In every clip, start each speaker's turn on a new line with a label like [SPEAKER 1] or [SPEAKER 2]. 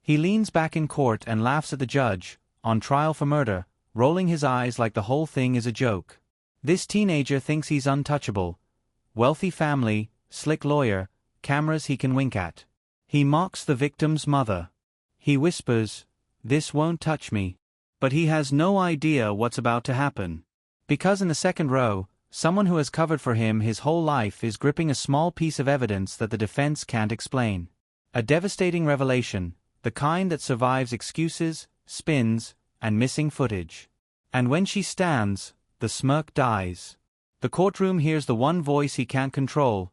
[SPEAKER 1] He leans back in court and laughs at the judge, on trial for murder, rolling his eyes like the whole thing is a joke. This teenager thinks he's untouchable. Wealthy family, slick lawyer, cameras he can wink at. He mocks the victim's mother. He whispers, "This won't touch me." But he has no idea what's about to happen. Because in the second row, someone who has covered for him his whole life is gripping a small piece of evidence that the defense can't explain. A devastating revelation, the kind that survives excuses, spins, and missing footage. And when she stands, the smirk dies. The courtroom hears the one voice he can't control,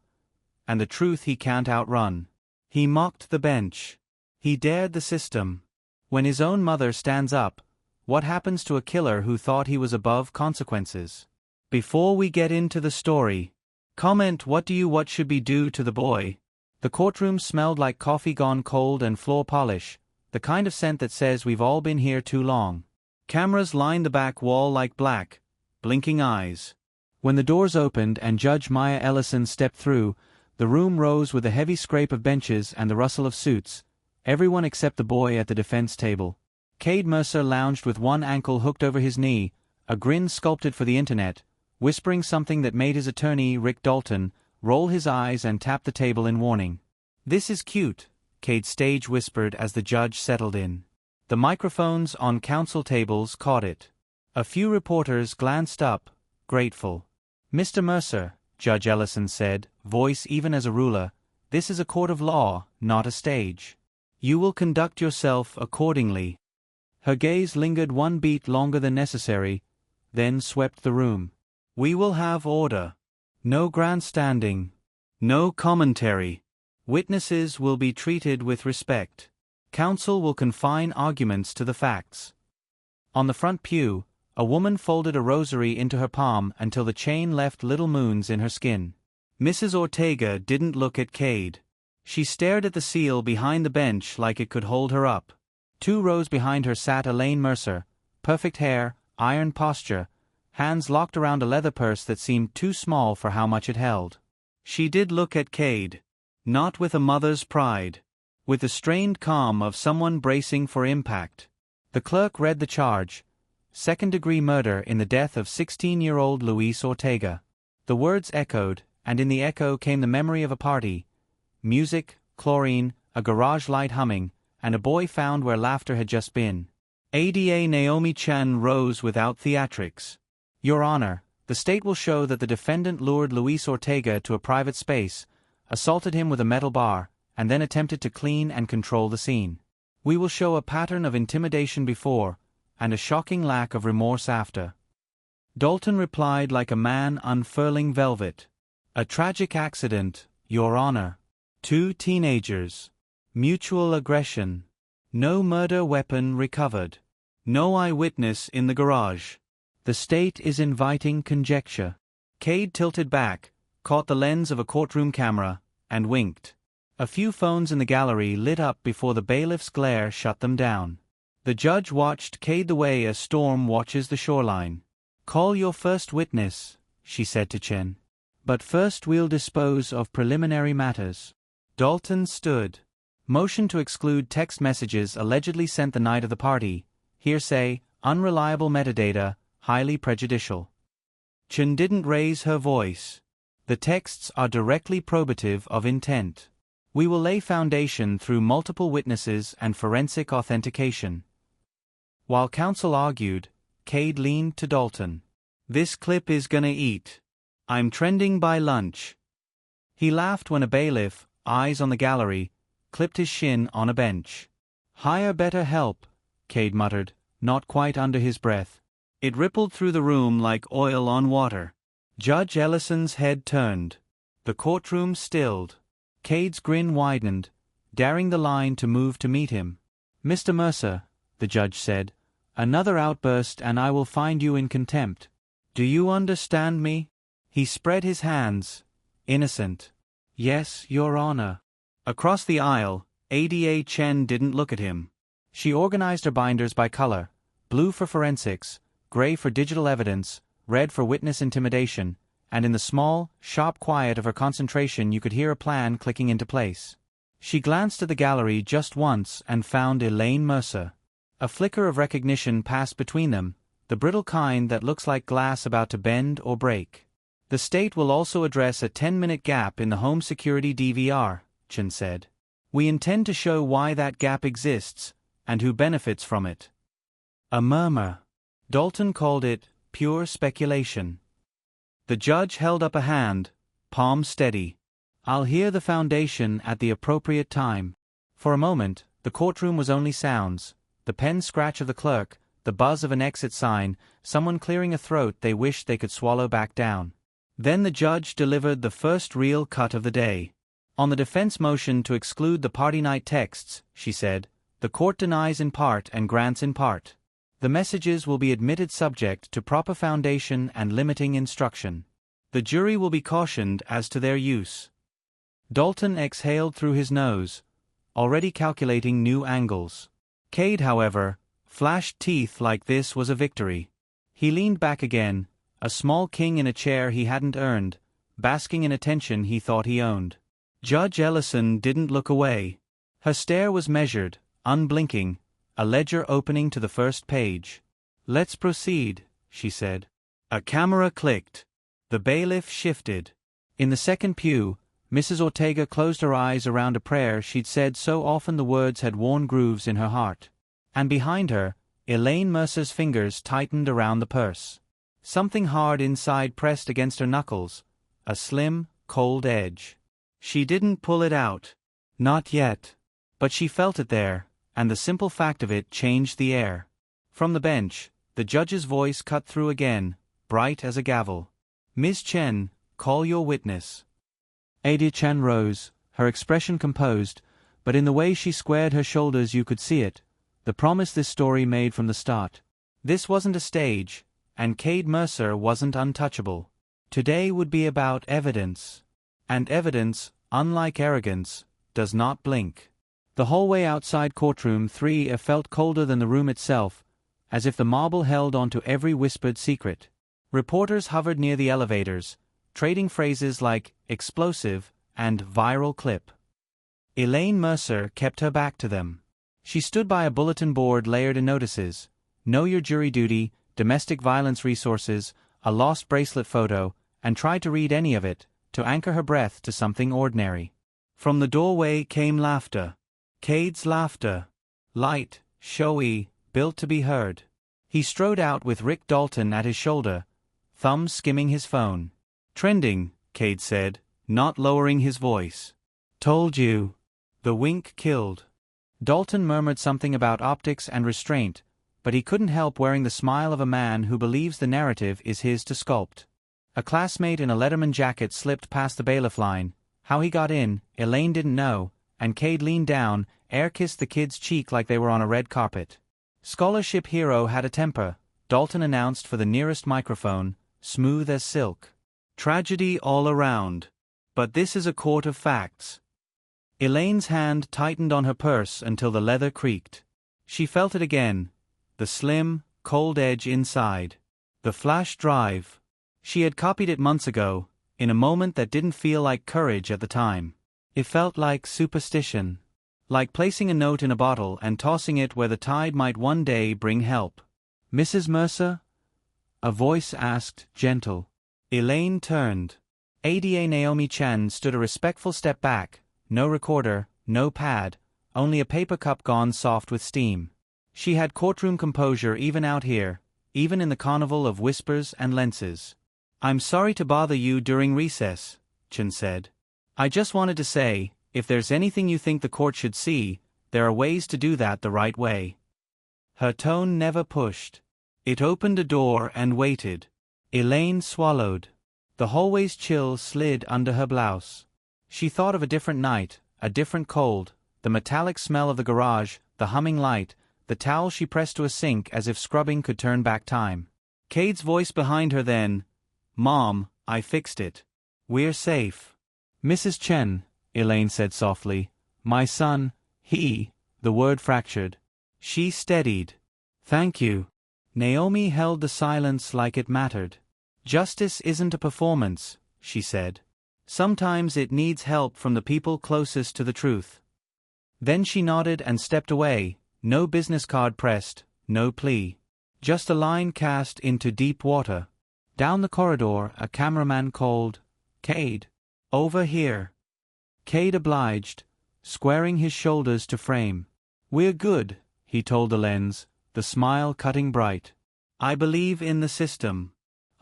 [SPEAKER 1] and the truth he can't outrun. He mocked the bench. He dared the system. When his own mother stands up, what happens to a killer who thought he was above consequences? Before we get into the story, comment what should we do to the boy? The courtroom smelled like coffee gone cold and floor polish, the kind of scent that says we've all been here too long. Cameras lined the back wall like black, blinking eyes. When the doors opened and Judge Maya Ellison stepped through, the room rose with a heavy scrape of benches and the rustle of suits, everyone except the boy at the defense table. Cade Mercer lounged with one ankle hooked over his knee, a grin sculpted for the internet, whispering something that made his attorney, Rick Dalton, roll his eyes and tap the table in warning. "This is cute," Cade stage whispered as the judge settled in. The microphones on counsel tables caught it. A few reporters glanced up, grateful. "Mr. Mercer," Judge Ellison said, voice even as a ruler, "this is a court of law, not a stage. You will conduct yourself accordingly." Her gaze lingered one beat longer than necessary, then swept the room. "We will have order. No grandstanding. No commentary. Witnesses will be treated with respect. Counsel will confine arguments to the facts." On the front pew, a woman folded a rosary into her palm until the chain left little moons in her skin. Mrs. Ortega didn't look at Cade. She stared at the seal behind the bench like it could hold her up. 2 rows behind her sat Elaine Mercer, perfect hair, iron posture, hands locked around a leather purse that seemed too small for how much it held. She did look at Cade, not with a mother's pride, with the strained calm of someone bracing for impact. The clerk read the charge: second-degree murder in the death of 16-year-old Luis Ortega. The words echoed, and in the echo came the memory of a party. Music, chlorine, a garage light humming, and a boy found where laughter had just been. ADA Naomi Chen rose without theatrics. "Your Honor, the state will show that the defendant lured Luis Ortega to a private space, assaulted him with a metal bar, and then attempted to clean and control the scene. We will show a pattern of intimidation before, and a shocking lack of remorse after." Dalton replied like a man unfurling velvet. "A tragic accident, Your Honor. 2 teenagers. Mutual aggression. No murder weapon recovered. No eyewitness in the garage. The state is inviting conjecture." Cade tilted back, caught the lens of a courtroom camera, and winked. A few phones in the gallery lit up before the bailiff's glare shut them down. The judge watched Cade the way a storm watches the shoreline. "Call your first witness," she said to Chen. "But first we'll dispose of preliminary matters." Dalton stood. Motion to exclude text messages allegedly sent the night of the party. Hearsay, unreliable metadata, highly prejudicial. Chen didn't raise her voice. "The texts are directly probative of intent. We will lay foundation through multiple witnesses and forensic authentication." While counsel argued, Cade leaned to Dalton. "This clip is gonna eat. I'm trending by lunch." He laughed when a bailiff, eyes on the gallery, clipped his shin on a bench. "Hire better help," Cade muttered, not quite under his breath. It rippled through the room like oil on water. Judge Ellison's head turned. The courtroom stilled. Cade's grin widened, daring the line to move to meet him. "Mr. Mercer," the judge said, "another outburst and I will find you in contempt. Do you understand me?" He spread his hands, innocent. "Yes, Your Honor." Across the aisle, ADA Chen didn't look at him. She organized her binders by color: blue for forensics, gray for digital evidence, red for witness intimidation, and in the small, sharp quiet of her concentration you could hear a plan clicking into place. She glanced at the gallery just once and found Elaine Mercer. A flicker of recognition passed between them, the brittle kind that looks like glass about to bend or break. The state will also address a 10-minute gap in the home security DVR, Chen said. We intend to show why that gap exists, and who benefits from it. A murmur. Dalton called it pure speculation. The judge held up a hand, palm steady. I'll hear the foundation at the appropriate time. For a moment, the courtroom was only sounds, the pen scratch of the clerk, the buzz of an exit sign, someone clearing a throat they wished they could swallow back down. Then the judge delivered the first real cut of the day. On the defense motion to exclude the party night texts, she said, the court denies in part and grants in part. The messages will be admitted subject to proper foundation and limiting instruction. The jury will be cautioned as to their use. Dalton exhaled through his nose, already calculating new angles. Cade, however, flashed teeth like this was a victory. He leaned back again, a small king in a chair he hadn't earned, basking in attention he thought he owned. Judge Ellison didn't look away. Her stare was measured, unblinking, a ledger opening to the first page. Let's proceed, she said. A camera clicked. The bailiff shifted. In the second pew, Mrs. Ortega closed her eyes around a prayer she'd said so often the words had worn grooves in her heart. And behind her, Elaine Mercer's fingers tightened around the purse. Something hard inside pressed against her knuckles, a slim, cold edge. She didn't pull it out. Not yet. But she felt it there, and the simple fact of it changed the air. From the bench, the judge's voice cut through again, bright as a gavel. Ms. Chen, call your witness. Ada Chen rose, her expression composed, but in the way she squared her shoulders you could see it, the promise this story made from the start. This wasn't a stage, and Cade Mercer wasn't untouchable. Today would be about evidence. And evidence, unlike arrogance, does not blink. The hallway outside courtroom 3 felt colder than the room itself, as if the marble held onto every whispered secret. Reporters hovered near the elevators, trading phrases like explosive and viral clip. Elaine Mercer kept her back to them. She stood by a bulletin board layered in notices: know your jury duty, domestic violence resources, a lost bracelet photo, and tried to read any of it, to anchor her breath to something ordinary. From the doorway came laughter. Cade's laughter. Light, showy, built to be heard. He strode out with Rick Dalton at his shoulder, thumb skimming his phone. Trending, Cade said, not lowering his voice. Told you. The wink killed. Dalton murmured something about optics and restraint, but he couldn't help wearing the smile of a man who believes the narrative is his to sculpt. A classmate in a Letterman jacket slipped past the bailiff line. How he got in, Elaine didn't know, and Cade leaned down, air-kissed the kid's cheek like they were on a red carpet. Scholarship hero had a temper, Dalton announced for the nearest microphone, smooth as silk. Tragedy all around. But this is a court of facts. Elaine's hand tightened on her purse until the leather creaked. She felt it again, the slim, cold edge inside. The flash drive. She had copied it months ago, in a moment that didn't feel like courage at the time. It felt like superstition. Like placing a note in a bottle and tossing it where the tide might one day bring help. Mrs. Mercer? A voice asked, gentle. Elaine turned. ADA Naomi Chen stood a respectful step back, no recorder, no pad, only a paper cup gone soft with steam. She had courtroom composure even out here, even in the carnival of whispers and lenses. I'm sorry to bother you during recess, Chen said. I just wanted to say, if there's anything you think the court should see, there are ways to do that the right way. Her tone never pushed. It opened a door and waited. Elaine swallowed. The hallway's chill slid under her blouse. She thought of a different night, a different cold, the metallic smell of the garage, the humming light, the towel she pressed to a sink as if scrubbing could turn back time. Cade's voice behind her then, Mom, I fixed it. We're safe. Mrs. Chen, Elaine said softly, my son, the word fractured. She steadied. Thank you. Naomi held the silence like it mattered. Justice isn't a performance, she said. Sometimes it needs help from the people closest to the truth. Then she nodded and stepped away, no business card pressed, no plea. Just a line cast into deep water. Down the corridor, a cameraman called, "Cade. Over here." Cade obliged, squaring his shoulders to frame. "We're good," he told the lens, the smile cutting bright. "I believe in the system.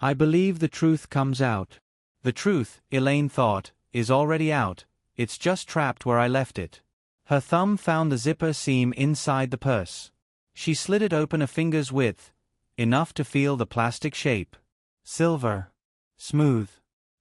[SPEAKER 1] I believe the truth comes out." The truth, Elaine thought, is already out, it's just trapped where I left it. Her thumb found the zipper seam inside the purse. She slid it open a finger's width, enough to feel the plastic shape. Silver. Smooth.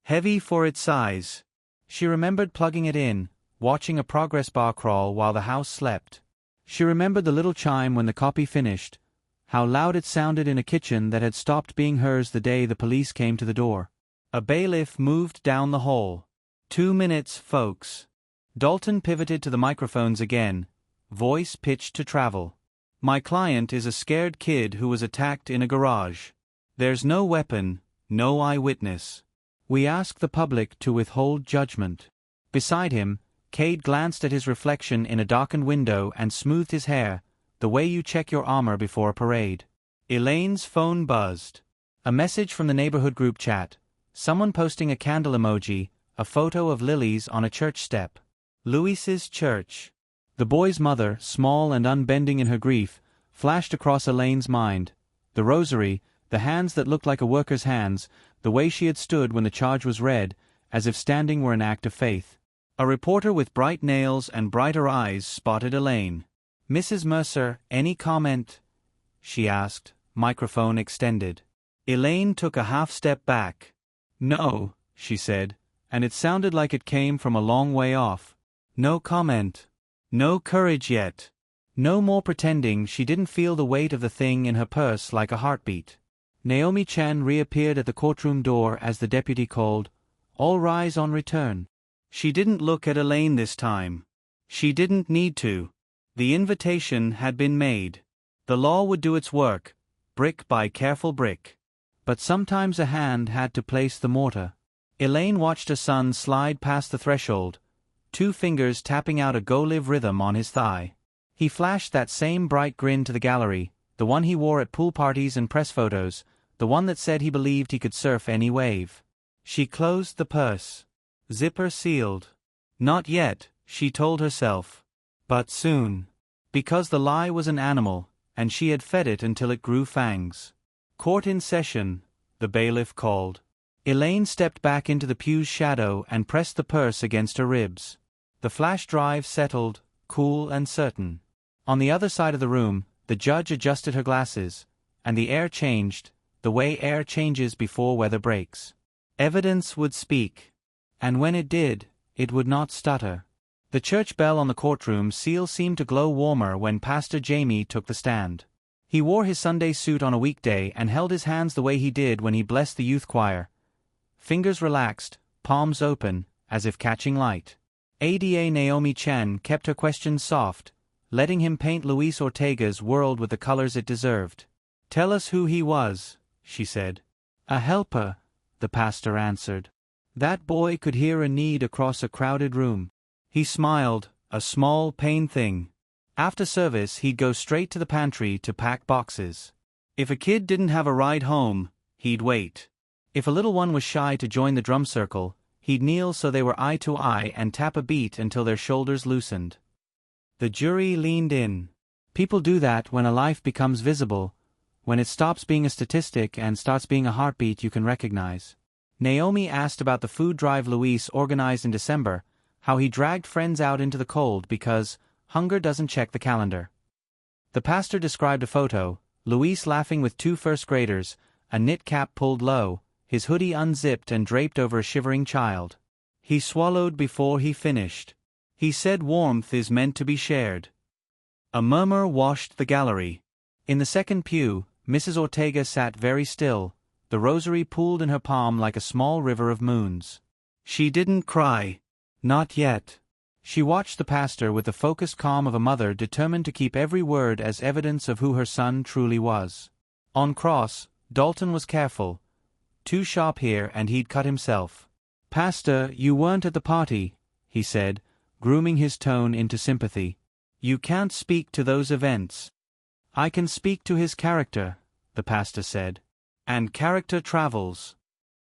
[SPEAKER 1] Heavy for its size. She remembered plugging it in, watching a progress bar crawl while the house slept. She remembered the little chime when the copy finished, how loud it sounded in a kitchen that had stopped being hers the day the police came to the door. A bailiff moved down the hall. 2 minutes, folks. Dalton pivoted to the microphones again, voice pitched to travel. "My client is a scared kid who was attacked in a garage. There's no weapon, no eyewitness. We ask the public to withhold judgment." Beside him, Cade glanced at his reflection in a darkened window and smoothed his hair, the way you check your armor before a parade. Elaine's phone buzzed. A message from the neighborhood group chat. Someone posting a candle emoji, a photo of lilies on a church step. Luis's church. The boy's mother, small and unbending in her grief, flashed across Elaine's mind. The rosary, the hands that looked like a worker's hands, the way she had stood when the charge was read, as if standing were an act of faith. A reporter with bright nails and brighter eyes spotted Elaine. "Mrs. Mercer, any comment?" she asked, microphone extended. Elaine took a half-step back. "No," she said, and it sounded like it came from a long way off. "No comment. No courage yet." No more pretending she didn't feel the weight of the thing in her purse like a heartbeat. Naomi Chen reappeared at the courtroom door as the deputy called, "All rise on return." She didn't look at Elaine this time. She didn't need to. The invitation had been made. The law would do its work, brick by careful brick. But sometimes a hand had to place the mortar. Elaine watched her son slide past the threshold, 2 fingers tapping out a go-live rhythm on his thigh. He flashed that same bright grin to the gallery, the one he wore at pool parties and press photos, the one that said he believed he could surf any wave. She closed the purse. Zipper sealed. Not yet, she told herself. But soon. Because the lie was an animal, and she had fed it until it grew fangs. "Court in session," the bailiff called. Elaine stepped back into the pew's shadow and pressed the purse against her ribs. The flash drive settled, cool and certain. On the other side of the room, the judge adjusted her glasses, and the air changed, the way air changes before weather breaks. Evidence would speak. And when it did, it would not stutter. The church bell on the courtroom seal seemed to glow warmer when Pastor Jamie took the stand. He wore his Sunday suit on a weekday and held his hands the way he did when he blessed the youth choir. Fingers relaxed, palms open, as if catching light. ADA Naomi Chen kept her questions soft, letting him paint Luis Ortega's world with the colors it deserved. "Tell us who he was," she said. "A helper," the pastor answered. That boy could hear a need across a crowded room. He smiled, a small, pained thing. After service, he'd go straight to the pantry to pack boxes. If a kid didn't have a ride home, he'd wait. If a little one was shy to join the drum circle, he'd kneel so they were eye to eye and tap a beat until their shoulders loosened. The jury leaned in. People do that when a life becomes visible, when it stops being a statistic and starts being a heartbeat you can recognize. Naomi asked about the food drive Luis organized in December, how he dragged friends out into the cold because hunger doesn't check the calendar. The pastor described a photo, Luis laughing with 2 first graders, a knit cap pulled low, his hoodie unzipped and draped over a shivering child. He swallowed before he finished. He said warmth is meant to be shared. A murmur washed the gallery. In the second pew, Mrs. Ortega sat very still, the rosary pooled in her palm like a small river of moons. She didn't cry. Not yet. She watched the pastor with the focused calm of a mother determined to keep every word as evidence of who her son truly was. On cross, Dalton was careful. Too sharp here and he'd cut himself. "Pastor, you weren't at the party," he said, grooming his tone into sympathy. You can't speak to those events. I can speak to his character, the pastor said. And character travels.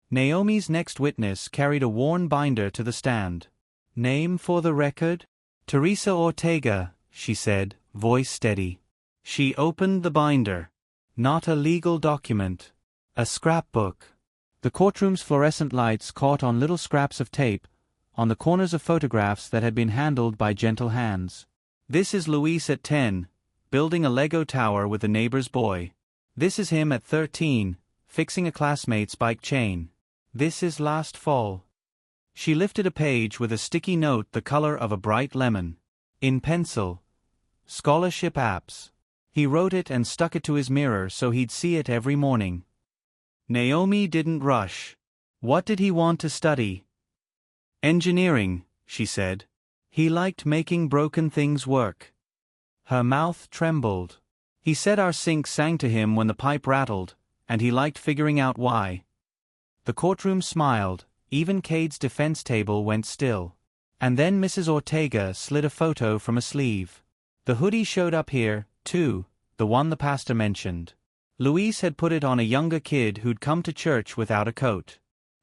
[SPEAKER 1] Naomi's next witness carried a worn binder to the stand. Name for the record? Teresa Ortega, she said, voice steady. She opened the binder. Not a legal document. A scrapbook. The courtroom's fluorescent lights caught on little scraps of tape, on the corners of photographs that had been handled by gentle hands. This is Luis at 10, building a Lego tower with a neighbor's boy. This is him at 13, fixing a classmate's bike chain. This is last fall. She lifted a page with a sticky note the color of a bright lemon. In pencil. Scholarship apps. He wrote it and stuck it to his mirror so he'd see it every morning. Naomi didn't rush. What did he want to study? Engineering, she said. He liked making broken things work. Her mouth trembled. He said our sink sang to him when the pipe rattled, and he liked figuring out why. The courtroom smiled, even Cade's defense table went still. And then Mrs. Ortega slid a photo from a sleeve. The hoodie showed up here, too, the one the pastor mentioned. Luis had put it on a younger kid who'd come to church without a coat.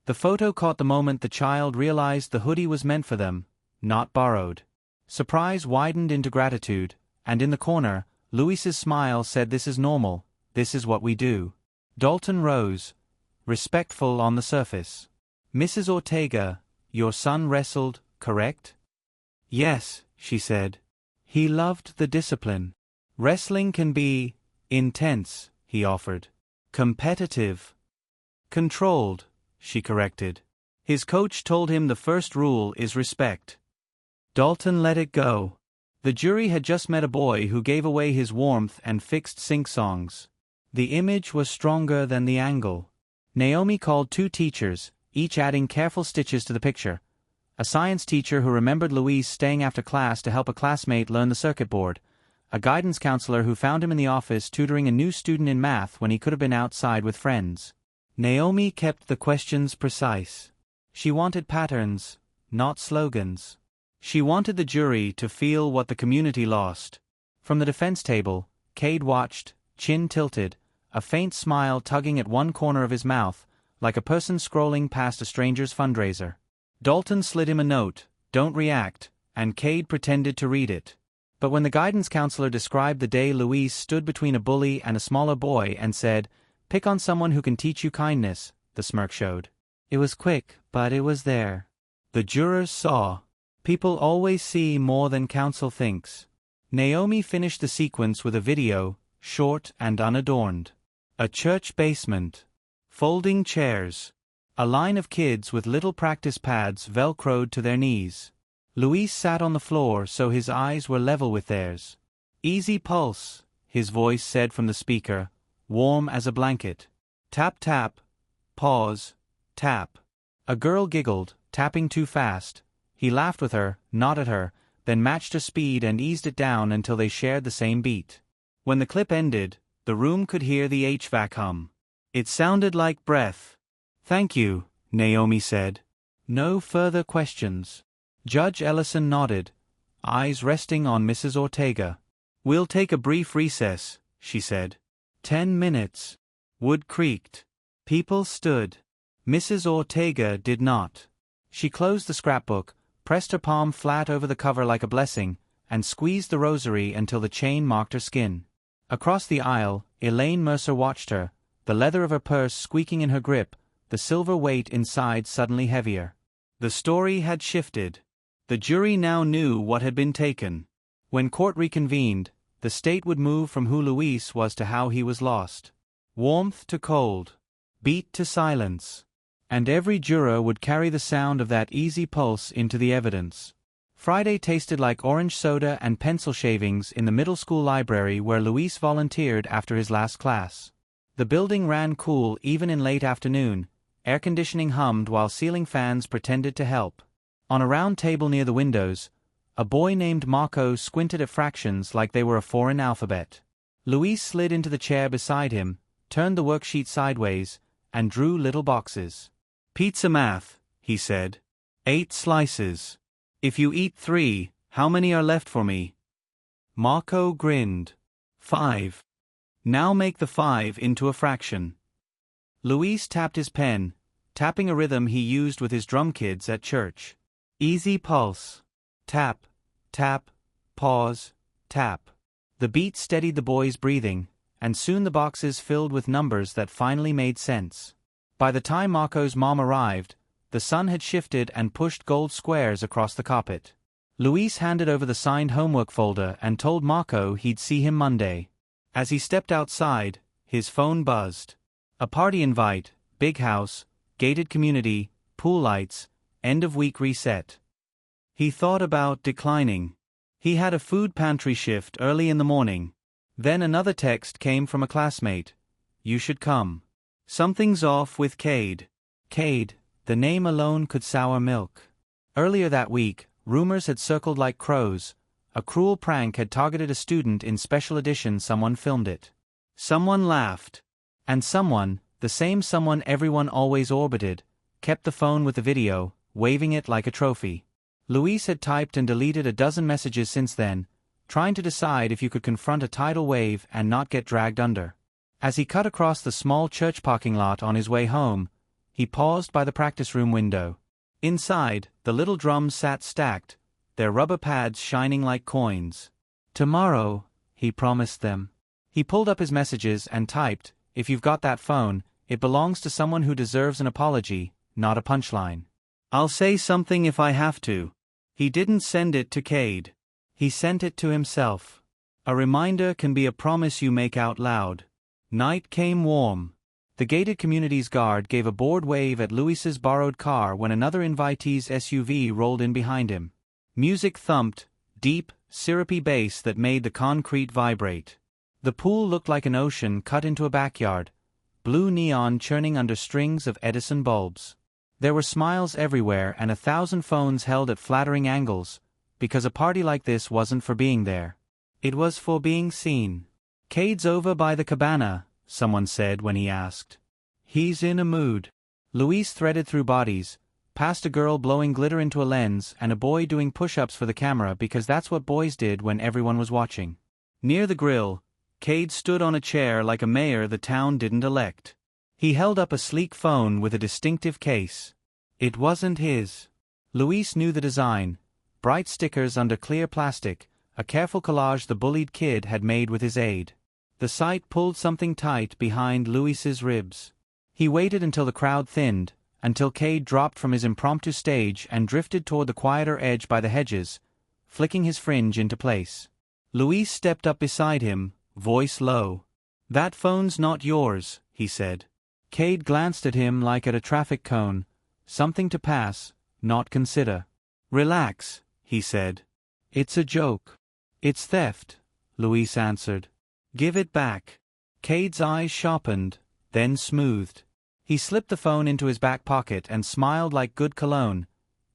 [SPEAKER 1] The photo caught the moment the child realized the hoodie was meant for them, not borrowed. Surprise widened into gratitude, and in the corner, Luis's smile said, "This is normal, this is what we do." Dalton rose, respectful on the surface. "Mrs. Ortega, your son wrestled, correct?" "Yes," she said. "He loved the discipline. Wrestling can be intense," he offered. "Competitive." "Controlled," she corrected. His coach told him the first rule is respect. Dalton let it go. The jury had just met a boy who gave away his warmth and fixed sing songs. The image was stronger than the angle. Naomi called 2 teachers, each adding careful stitches to the picture. A science teacher who remembered Luis staying after class to help a classmate learn the circuit board. A guidance counselor who found him in the office tutoring a new student in math when he could have been outside with friends. Naomi kept the questions precise. She wanted patterns, not slogans. She wanted the jury to feel what the community lost. From the defense table, Cade watched, chin tilted, a faint smile tugging at one corner of his mouth, like a person scrolling past a stranger's fundraiser. Dalton slid him a note, "Don't react," and Cade pretended to read it. But when the guidance counselor described the day Luis stood between a bully and a smaller boy and said, "Pick on someone who can teach you kindness," the smirk showed. It was quick, but it was there. The jurors saw. People always see more than counsel thinks. Naomi finished the sequence with a video, short and unadorned. A church basement. Folding chairs. A line of kids with little practice pads velcroed to their knees. Luis sat on the floor so his eyes were level with theirs. "Easy pulse," his voice said from the speaker, warm as a blanket. "Tap tap. Pause. Tap." A girl giggled, tapping too fast. He laughed with her, not at her, then matched her speed and eased it down until they shared the same beat. When the clip ended, the room could hear the HVAC hum. It sounded like breath. "Thank you," Naomi said. No further questions. Judge Ellison nodded, eyes resting on Mrs. Ortega. "We'll take a brief recess," she said. 10 minutes. Wood creaked. People stood. Mrs. Ortega did not. She closed the scrapbook, pressed her palm flat over the cover like a blessing, and squeezed the rosary until the chain marked her skin. Across the aisle, Elaine Mercer watched her, the leather of her purse squeaking in her grip, the silver weight inside suddenly heavier. The story had shifted. The jury now knew what had been taken. When court reconvened, the state would move from who Luis was to how he was lost. Warmth to cold. Beat to silence. And every juror would carry the sound of that easy pulse into the evidence. Friday tasted like orange soda and pencil shavings in the middle school library where Luis volunteered after his last class. The building ran cool even in late afternoon. Air conditioning hummed while ceiling fans pretended to help. On a round table near the windows, a boy named Marco squinted at fractions like they were a foreign alphabet. Luis slid into the chair beside him, turned the worksheet sideways, and drew little boxes. "Pizza math," he said. 8 slices. If you eat 3, how many are left for me? Marco grinned. 5. Now make the 5 into a fraction. Luis tapped his pen, tapping a rhythm he used with his drum kids at church. Easy pulse. Tap, tap, pause, tap. The beat steadied the boys' breathing, and soon the boxes filled with numbers that finally made sense. By the time Marco's mom arrived, the sun had shifted and pushed gold squares across the carpet. Luis handed over the signed homework folder and told Marco he'd see him Monday. As he stepped outside, his phone buzzed. A party invite, big house, gated community, pool lights, end-of-week reset. He thought about declining. He had a food pantry shift early in the morning. Then another text came from a classmate. You should come. Something's off with Cade. Cade, the name alone could sour milk. Earlier that week, rumors had circled like crows. A cruel prank had targeted a student in special edition. Someone filmed it. Someone laughed. And someone, the same someone everyone always orbited, kept the phone with the video, waving it like a trophy. Luis had typed and deleted a dozen messages since then, trying to decide if you could confront a tidal wave and not get dragged under. As he cut across the small church parking lot on his way home, he paused by the practice room window. Inside, the little drums sat stacked, their rubber pads shining like coins. Tomorrow, he promised them. He pulled up his messages and typed, if you've got that phone, it belongs to someone who deserves an apology, not a punchline. I'll say something if I have to. He didn't send it to Cade. He sent it to himself. A reminder can be a promise you make out loud. Night came warm. The gated community's guard gave a bored wave at Luis's borrowed car when another invitee's SUV rolled in behind him. Music thumped, deep, syrupy bass that made the concrete vibrate. The pool looked like an ocean cut into a backyard, blue neon churning under strings of Edison bulbs. There were smiles everywhere and 1,000 phones held at flattering angles, because a party like this wasn't for being there. It was for being seen. Cade's over by the cabana, someone said when he asked. He's in a mood. Luis threaded through bodies, past a girl blowing glitter into a lens and a boy doing push-ups for the camera because that's what boys did when everyone was watching. Near the grill, Cade stood on a chair like a mayor the town didn't elect. He held up a sleek phone with a distinctive case. It wasn't his. Luis knew the design. Bright stickers under clear plastic, a careful collage the bullied kid had made with his aide. The sight pulled something tight behind Luis's ribs. He waited until the crowd thinned, until Cade dropped from his impromptu stage and drifted toward the quieter edge by the hedges, flicking his fringe into place. Luis stepped up beside him, voice low. That phone's not yours, he said. Cade glanced at him like at a traffic cone, something to pass, not consider. Relax, he said. It's a joke. It's theft, Luis answered. Give it back. Cade's eyes sharpened, then smoothed. He slipped the phone into his back pocket and smiled like good cologne.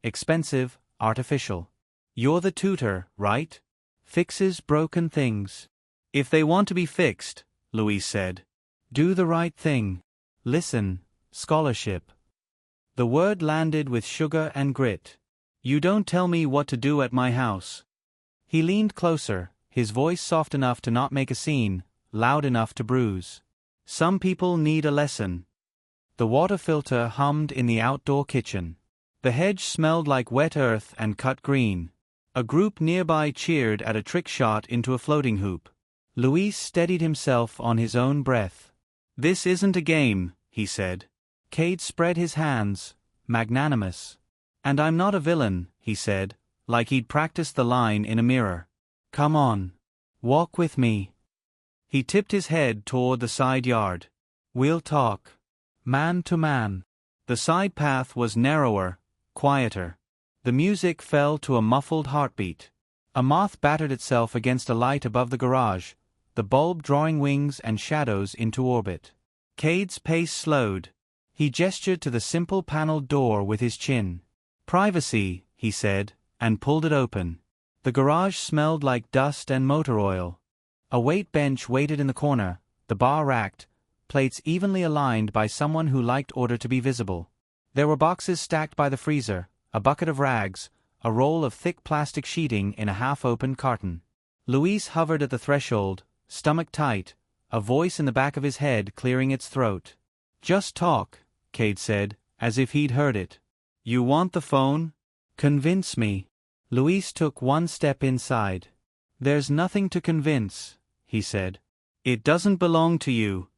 [SPEAKER 1] Expensive, artificial. You're the tutor, right? Fixes broken things. If they want to be fixed, Luis said. Do the right thing. Listen, scholarship. The word landed with sugar and grit. You don't tell me what to do at my house. He leaned closer, his voice soft enough to not make a scene, loud enough to bruise. Some people need a lesson. The water filter hummed in the outdoor kitchen. The hedge smelled like wet earth and cut green. A group nearby cheered at a trick shot into a floating hoop. Luis steadied himself on his own breath. This isn't a game, he said. Cade spread his hands, magnanimous. And I'm not a villain, he said, like he'd practiced the line in a mirror. Come on. Walk with me. He tipped his head toward the side yard. We'll talk. Man to man. The side path was narrower, quieter. The music fell to a muffled heartbeat. A moth battered itself against a light above the garage, the bulb drawing wings and shadows into orbit. Cade's pace slowed. He gestured to the simple paneled door with his chin. Privacy, he said, and pulled it open. The garage smelled like dust and motor oil. A weight bench waited in the corner, the bar racked, plates evenly aligned by someone who liked order to be visible. There were boxes stacked by the freezer, a bucket of rags, a roll of thick plastic sheeting in a half-opened carton. Luis hovered at the threshold, stomach tight, a voice in the back of his head clearing its throat. "Just talk," Cade said, as if he'd heard it. "You want the phone? Convince me." Luis took one step inside. "There's nothing to convince," he said. "It doesn't belong to you."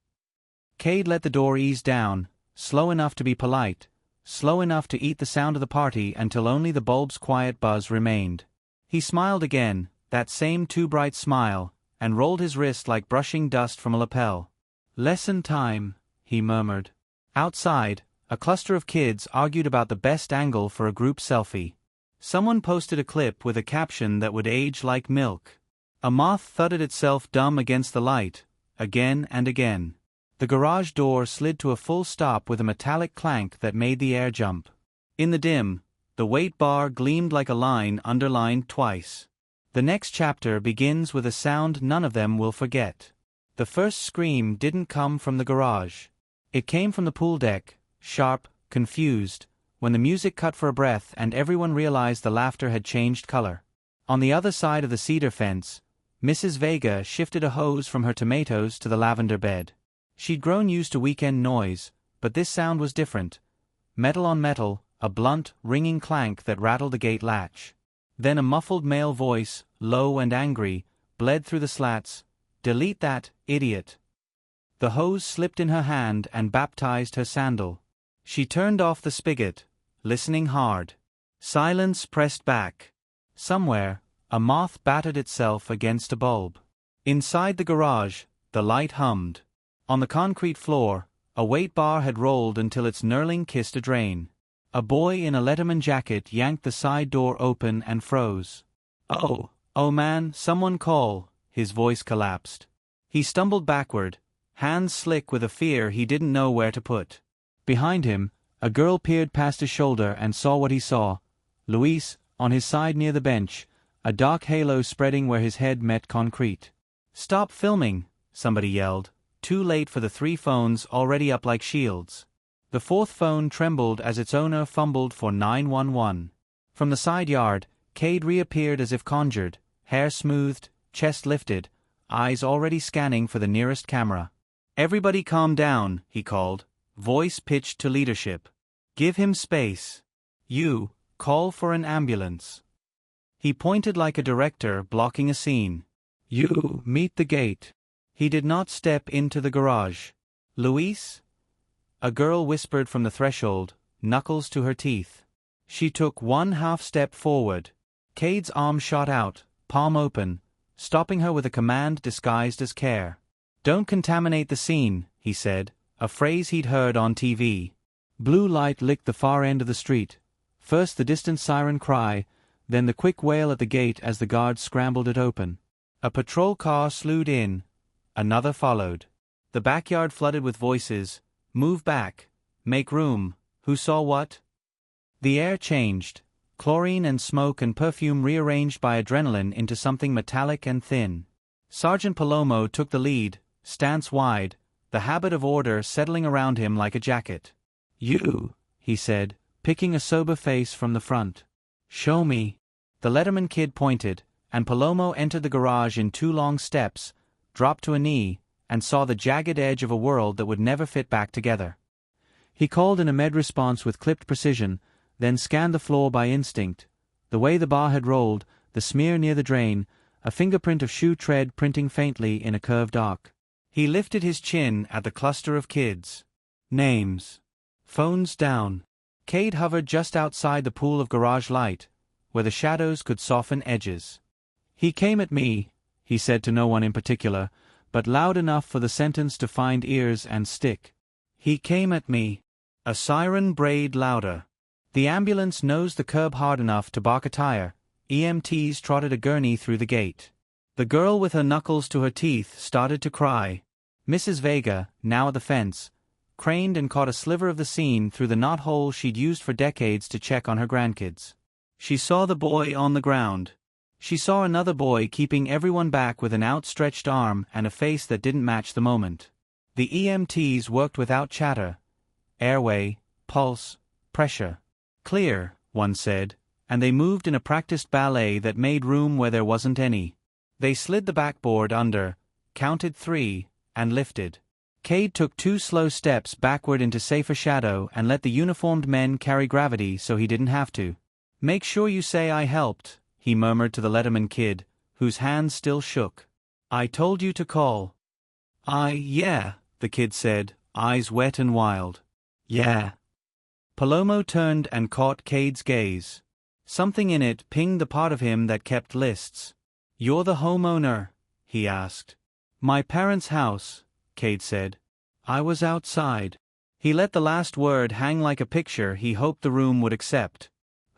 [SPEAKER 1] Cade let the door ease down, slow enough to be polite, slow enough to eat the sound of the party until only the bulb's quiet buzz remained. He smiled again, that same too bright smile, and rolled his wrist like brushing dust from a lapel. "Lesson time," he murmured. Outside, a cluster of kids argued about the best angle for a group selfie. Someone posted a clip with a caption that would age like milk. A moth thudded itself dumb against the light, again and again. The garage door slid to a full stop with a metallic clank that made the air jump. In the dim, the weight bar gleamed like a line underlined twice. The next chapter begins with a sound none of them will forget. The first scream didn't come from the garage. It came from the pool deck, sharp, confused, when the music cut for a breath and everyone realized the laughter had changed color. On the other side of the cedar fence, Mrs. Vega shifted a hose from her tomatoes to the lavender bed. She'd grown used to weekend noise, but this sound was different. Metal on metal, a blunt, ringing clank that rattled the gate latch. Then a muffled male voice, low and angry, bled through the slats. "Delete that, idiot." The hose slipped in her hand and baptized her sandal. She turned off the spigot, listening hard. Silence pressed back. Somewhere, a moth battered itself against a bulb. Inside the garage, the light hummed. On the concrete floor, a weight bar had rolled until its knurling kissed a drain. A boy in a Letterman jacket yanked the side door open and froze. Oh man, someone call," his voice collapsed. He stumbled backward, hands slick with a fear he didn't know where to put. Behind him, a girl peered past his shoulder and saw what he saw. Luis, on his side near the bench, a dark halo spreading where his head met concrete. "Stop filming," somebody yelled, too late for the 3 phones already up like shields. The 4th phone trembled as its owner fumbled for 911. From the side yard, Cade reappeared as if conjured, hair smoothed, chest lifted, eyes already scanning for the nearest camera. "Everybody calm down," he called, voice pitched to leadership. "Give him space. You, call for an ambulance." He pointed like a director blocking a scene. "You, meet the gate." He did not step into the garage. "Luis?" A girl whispered from the threshold, knuckles to her teeth. She took 1/2 step forward. Cade's arm shot out, palm open, stopping her with a command disguised as care. "Don't contaminate the scene," he said, a phrase he'd heard on TV. Blue light licked the far end of the street. First the distant siren cry, then the quick wail at the gate as the guards scrambled it open. A patrol car slewed in. Another followed. The backyard flooded with voices. "Move back. Make room. Who saw what?" The air changed. Chlorine and smoke and perfume rearranged by adrenaline into something metallic and thin. Sergeant Palomo took the lead, stance wide, the habit of order settling around him like a jacket. "You," he said, picking a sober face from the front. "Show me." The Letterman kid pointed, and Palomo entered the garage in 2 long steps, dropped to a knee, and saw the jagged edge of a world that would never fit back together. He called in a med response with clipped precision, then scanned the floor by instinct. The way the bar had rolled, the smear near the drain, a fingerprint of shoe tread printing faintly in a curved arc. He lifted his chin at the cluster of kids. Names. Phones down. Cade hovered just outside the pool of garage light, where the shadows could soften edges. "He came at me," he said to no one in particular, but loud enough for the sentence to find ears and stick. "He came at me." A siren brayed louder. The ambulance nosed the curb hard enough to bark a tire. EMTs trotted a gurney through the gate. The girl with her knuckles to her teeth started to cry. Mrs. Vega, now at the fence, craned and caught a sliver of the scene through the knothole she'd used for decades to check on her grandkids. She saw the boy on the ground. She saw another boy keeping everyone back with an outstretched arm and a face that didn't match the moment. The EMTs worked without chatter. Airway, pulse, pressure. "Clear," one said, and they moved in a practiced ballet that made room where there wasn't any. They slid the backboard under, counted 3, and lifted. Cade took 2 slow steps backward into safer shadow and let the uniformed men carry gravity so he didn't have to. "Make sure you say I helped," he murmured to the Letterman kid, whose hands still shook. "I told you to call." Yeah," the kid said, eyes wet and wild. "Yeah." Palomo turned and caught Cade's gaze. Something in it pinged the part of him that kept lists. "You're the homeowner?" he asked. "My parents' house," Cade said. "I was outside." He let the last word hang like a picture he hoped the room would accept.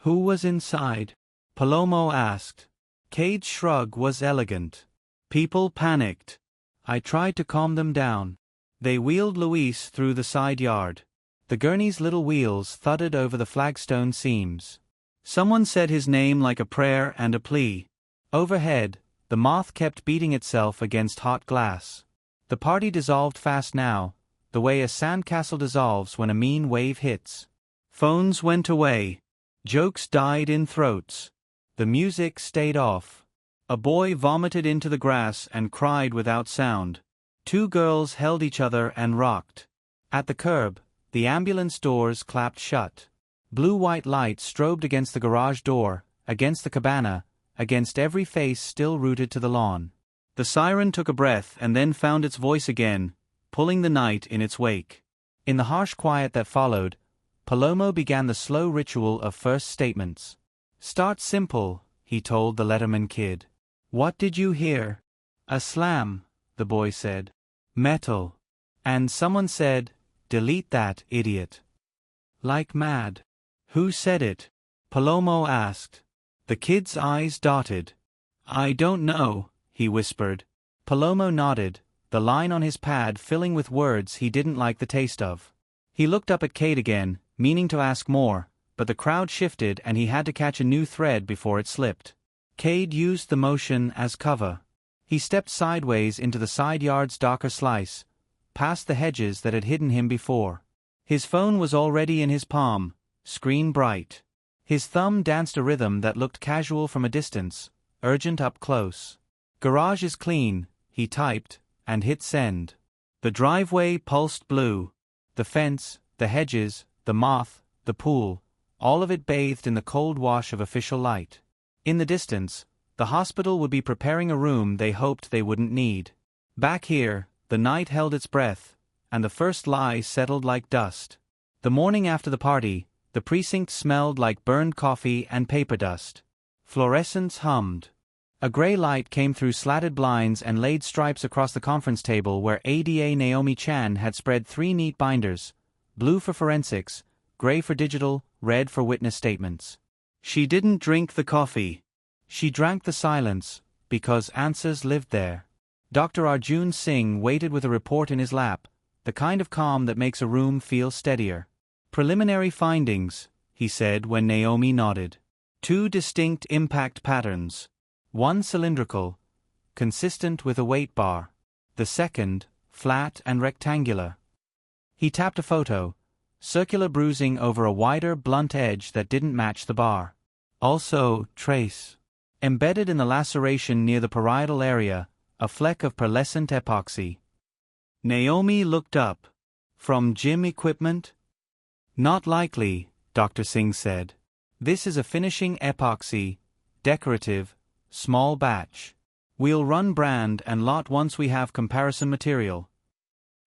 [SPEAKER 1] "Who was inside?" Palomo asked. Cade's shrug was elegant. "People panicked. I tried to calm them down." They wheeled Luis through the side yard. The gurney's little wheels thudded over the flagstone seams. Someone said his name like a prayer and a plea. Overhead, the moth kept beating itself against hot glass. The party dissolved fast now, the way a sandcastle dissolves when a mean wave hits. Phones went away. Jokes died in throats. The music stayed off. A boy vomited into the grass and cried without sound. 2 girls held each other and rocked. At the curb, the ambulance doors clapped shut. Blue-white lights strobed against the garage door, against the cabana, against every face still rooted to the lawn. The siren took a breath and then found its voice again, pulling the night in its wake. In the harsh quiet that followed, Palomo began the slow ritual of first statements. "Start simple," he told the Letterman kid. "What did you hear?" "A slam," the boy said. "Metal." And someone said, "Delete that, idiot." "Like mad." "Who said it?" Palomo asked. The kid's eyes darted. "I don't know," he whispered. Palomo nodded, the line on his pad filling with words he didn't like the taste of. He looked up at Cade again, meaning to ask more, but the crowd shifted and he had to catch a new thread before it slipped. Cade used the motion as cover. He stepped sideways into the side yard's darker slice, past the hedges that had hidden him before. His phone was already in his palm, screen bright. His thumb danced a rhythm that looked casual from a distance, urgent up close. "Garage is clean," he typed, and hit send. The driveway pulsed blue. The fence, the hedges, the moth, the pool, all of it bathed in the cold wash of official light. In the distance, the hospital would be preparing a room they hoped they wouldn't need. Back here, the night held its breath, and the first lie settled like dust. The morning after the party, the precinct smelled like burned coffee and paper dust. Fluorescents hummed. A gray light came through slatted blinds and laid stripes across the conference table where ADA Naomi Chan had spread 3 neat binders, blue for forensics, gray for digital, red for witness statements. She didn't drink the coffee. She drank the silence, because answers lived there. Dr. Arjun Singh waited with a report in his lap, the kind of calm that makes a room feel steadier. "Preliminary findings," he said when Naomi nodded. 2 distinct impact patterns. One cylindrical, consistent with a weight bar. The second, flat and rectangular. He tapped a photo, circular bruising over a wider, blunt edge that didn't match the bar. Also, trace. Embedded in the laceration near the parietal area, a fleck of pearlescent epoxy. Naomi looked up. "From gym equipment?" "Not likely," Dr. Singh said. "This is a finishing epoxy, decorative, small batch. We'll run brand and lot once we have comparison material."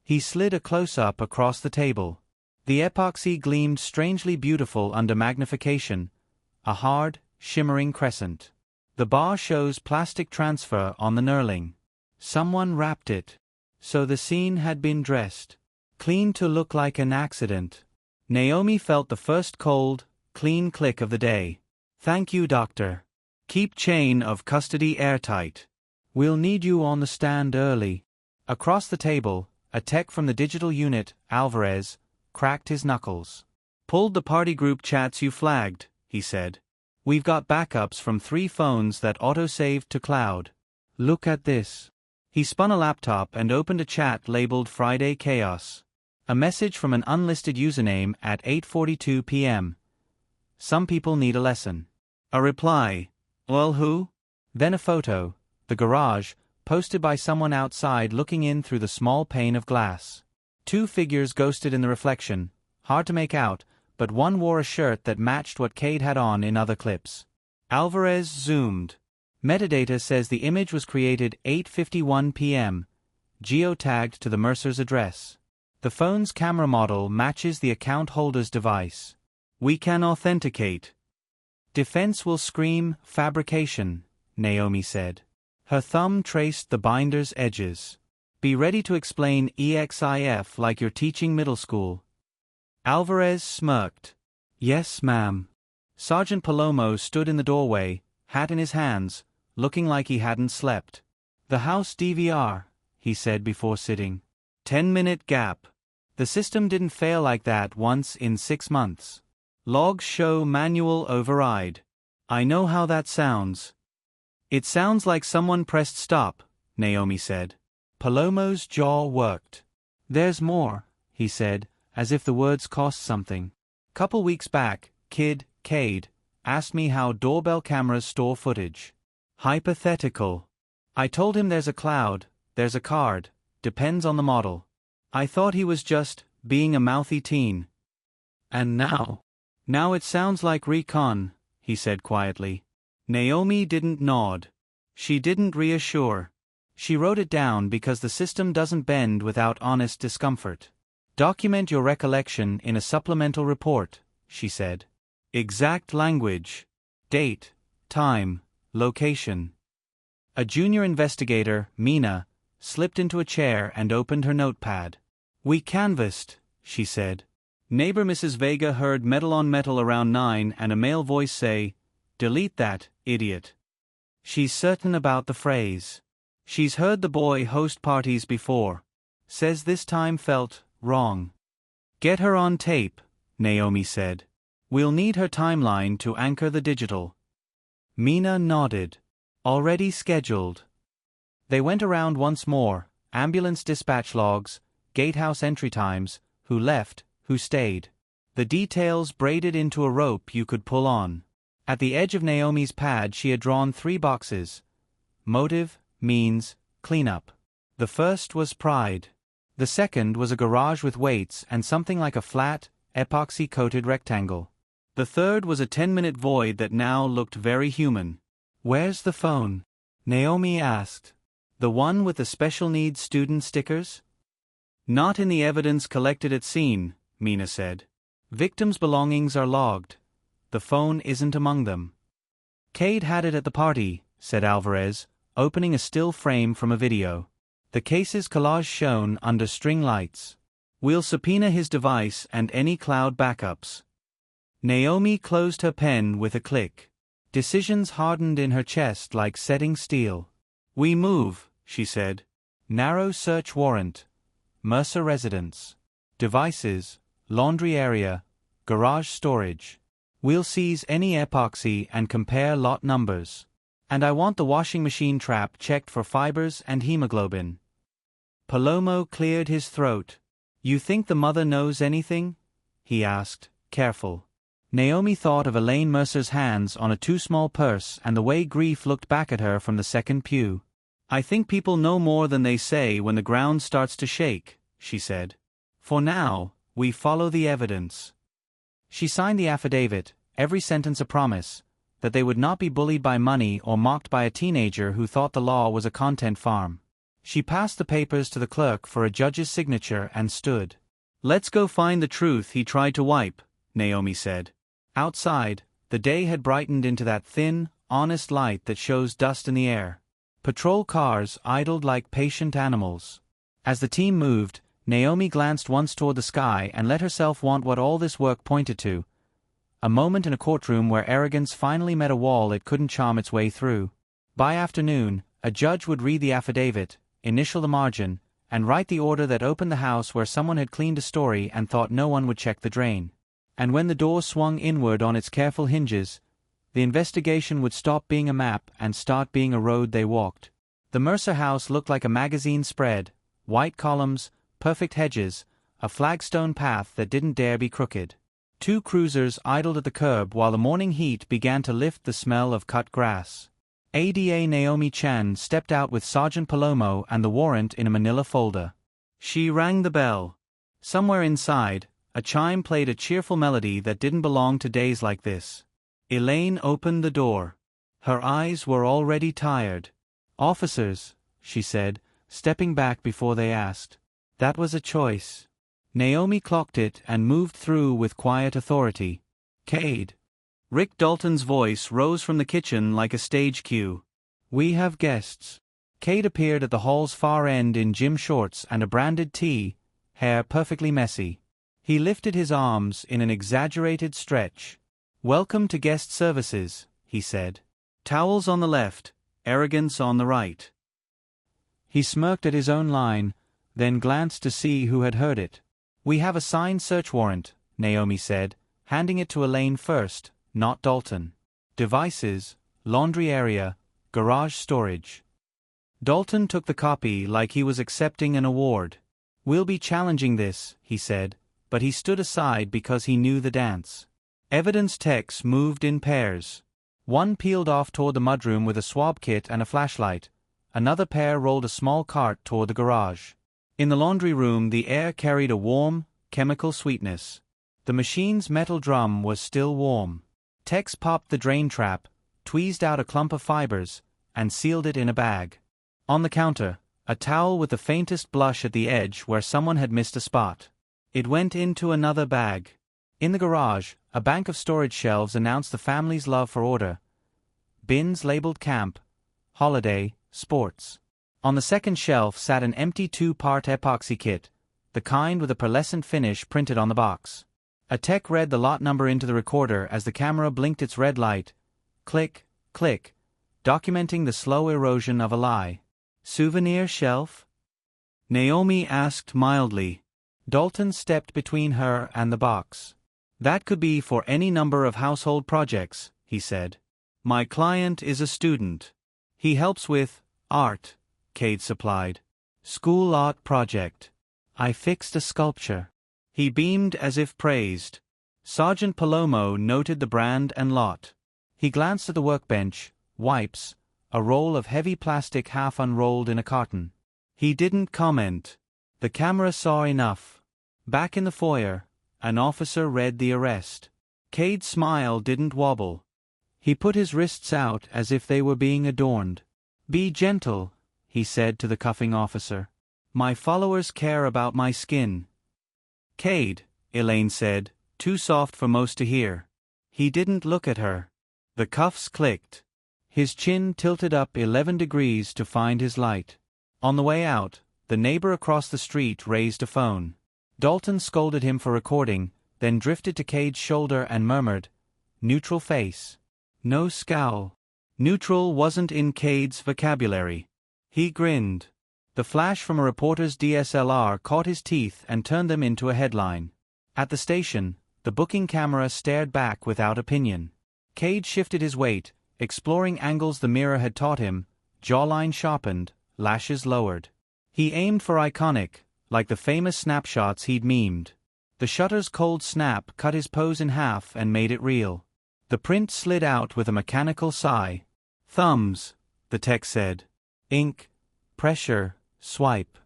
[SPEAKER 1] He slid a close-up across the table. The epoxy gleamed strangely beautiful under magnification, a hard, shimmering crescent. The bar shows plastic transfer on the knurling. Someone wrapped it. So the scene had been dressed. Clean to look like an accident. Naomi felt the first cold, clean click of the day. "Thank you, doctor. Keep chain of custody airtight. We'll need you on the stand early." Across the table, a tech from the digital unit, Alvarez, cracked his knuckles. "Pulled the party group chats you flagged," he said. "We've got backups from 3 phones that auto-saved to cloud. Look at this." He spun a laptop and opened a chat labeled Friday Chaos. A message from an unlisted username at 8:42 p.m. "Some people need a lesson." A reply. "Well, who?" Then a photo, The garage, posted by someone outside looking in through the small pane of glass. 2 figures ghosted in the reflection, hard to make out, but one wore a shirt that matched what Cade had on in other clips. Alvarez zoomed. Metadata says the image was created 8:51 p.m., geotagged to the Mercer's address. The phone's camera model matches the account holder's device. We can authenticate. Defense will scream fabrication, Naomi said. Her thumb traced the binder's edges. Be ready to explain EXIF like you're teaching middle school. Alvarez smirked. Yes, ma'am. Sergeant Palomo stood in the doorway, hat in his hands, looking like he hadn't slept. The house DVR, he said before sitting. 10-minute gap. The system didn't fail like that once in 6 months. Logs show manual override. I know how that sounds. It sounds like someone pressed stop, Naomi said. Palomo's jaw worked. There's more, he said, as if the words cost something. Couple weeks back, Cade, asked me how doorbell cameras store footage. Hypothetical. I told him there's a cloud, there's a card, depends on the model. I thought he was just being a mouthy teen. And now? Now it sounds like recon, he said quietly. Naomi didn't nod. She didn't reassure. She wrote it down because the system doesn't bend without honest discomfort. Document your recollection in a supplemental report, she said. Exact language. Date, time, location. A junior investigator, Mina, slipped into a chair and opened her notepad. We canvassed, she said. Neighbor Mrs. Vega heard metal on metal around 9 and a male voice say, "Delete that, idiot." She's certain about the phrase. She's heard the boy host parties before. Says this time felt wrong. Get her on tape, Naomi said. We'll need her timeline to anchor the digital. Mina nodded. Already scheduled. They went around once more, ambulance dispatch logs, gatehouse entry times, who left, who stayed. The details braided into a rope you could pull on. At the edge of Naomi's pad she had drawn 3 boxes. Motive, means, cleanup. The first was pride. The second was a garage with weights and something like a flat, epoxy-coated rectangle. The third was a 10-minute void that now looked very human. Where's the phone? Naomi asked. The one with the special needs student stickers? Not in the evidence collected at scene, Mina said. Victims' belongings are logged. The phone isn't among them. Cade had it at the party, said Alvarez, opening a still frame from a video. The case's collage shown under string lights. We'll subpoena his device and any cloud backups. Naomi closed her pen with a click. Decisions hardened in her chest like setting steel. We move, she said. Narrow search warrant. Mercer residence. Devices, laundry area, garage storage. We'll seize any epoxy and compare lot numbers. And I want the washing machine trap checked for fibers and hemoglobin. Palomo cleared his throat. You think the mother knows anything? He asked, careful. Naomi thought of Elaine Mercer's hands on a too small purse and the way grief looked back at her from the second pew. I think people know more than they say when the ground starts to shake, she said. For now, we follow the evidence. She signed the affidavit, every sentence a promise, that they would not be bullied by money or mocked by a teenager who thought the law was a content farm. She passed the papers to the clerk for a judge's signature and stood. Let's go find the truth he tried to wipe, Naomi said. Outside, the day had brightened into that thin, honest light that shows dust in the air. Patrol cars idled like patient animals. As the team moved, Naomi glanced once toward the sky and let herself want what all this work pointed to. A moment in a courtroom where arrogance finally met a wall it couldn't charm its way through. By afternoon, a judge would read the affidavit, initial the margin, and write the order that opened the house where someone had cleaned a story and thought no one would check the drain. And when the door swung inward on its careful hinges, the investigation would stop being a map and start being a road they walked. The Mercer house looked like a magazine spread, white columns, perfect hedges, a flagstone path that didn't dare be crooked. 2 cruisers idled at the curb while the morning heat began to lift the smell of cut grass. ADA Naomi Chan stepped out with Sergeant Palomo and the warrant in a manila folder. She rang the bell. Somewhere inside, a chime played a cheerful melody that didn't belong to days like this. Elaine opened the door. Her eyes were already tired. "Officers," she said, stepping back before they asked. "That was a choice." Naomi clocked it and moved through with quiet authority. "Cade." Rick Dalton's voice rose from the kitchen like a stage cue. "We have guests." Cade appeared at the hall's far end in gym shorts and a branded tee, hair perfectly messy. He lifted his arms in an exaggerated stretch. "Welcome to guest services," he said. "Towels on the left, arrogance on the right." He smirked at his own line, then glanced to see who had heard it. "We have a signed search warrant," Naomi said, handing it to Elaine first, not Dalton. "Devices, laundry area, garage storage." Dalton took the copy like he was accepting an award. "We'll be challenging this," he said, but he stood aside because he knew the dance. Evidence techs moved in pairs. One peeled off toward the mudroom with a swab kit and a flashlight. Another pair rolled a small cart toward the garage. In the laundry room, the air carried a warm, chemical sweetness. The machine's metal drum was still warm. Tex popped the drain trap, tweezed out a clump of fibers, and sealed it in a bag. On the counter, a towel with the faintest blush at the edge where someone had missed a spot. It went into another bag. In the garage, a bank of storage shelves announced the family's love for order. Bins labeled camp, holiday, sports. On the second shelf sat an empty 2-part epoxy kit, the kind with a pearlescent finish printed on the box. A tech read the lot number into the recorder as the camera blinked its red light. Click, click, documenting the slow erosion of a lie. "Souvenir shelf?" Naomi asked mildly. Dalton stepped between her and the box. "That could be for any number of household projects," he said. "My client is a student. He helps with art," Cade supplied. "School art project. I fixed a sculpture." He beamed as if praised. Sergeant Palomo noted the brand and lot. He glanced at the workbench, wipes, a roll of heavy plastic half unrolled in a carton. He didn't comment. The camera saw enough. Back in the foyer, an officer read the arrest. Cade's smile didn't wobble. He put his wrists out as if they were being adorned. "Be gentle," he said to the cuffing officer. "My followers care about my skin." "Cade," Elaine said, too soft for most to hear. He didn't look at her. The cuffs clicked. His chin tilted up 11 degrees to find his light. On the way out, the neighbor across the street raised a phone. Dalton scolded him for recording, then drifted to Cade's shoulder and murmured, "Neutral face. No scowl." Neutral wasn't in Cade's vocabulary. He grinned. The flash from a reporter's DSLR caught his teeth and turned them into a headline. At the station, the booking camera stared back without opinion. Cade shifted his weight, exploring angles the mirror had taught him, jawline sharpened, lashes lowered. He aimed for iconic, like the famous snapshots he'd memed. The shutter's cold snap cut his pose in half and made it real. The print slid out with a mechanical sigh. "Thumbs," the tech said. "Ink, pressure, swipe.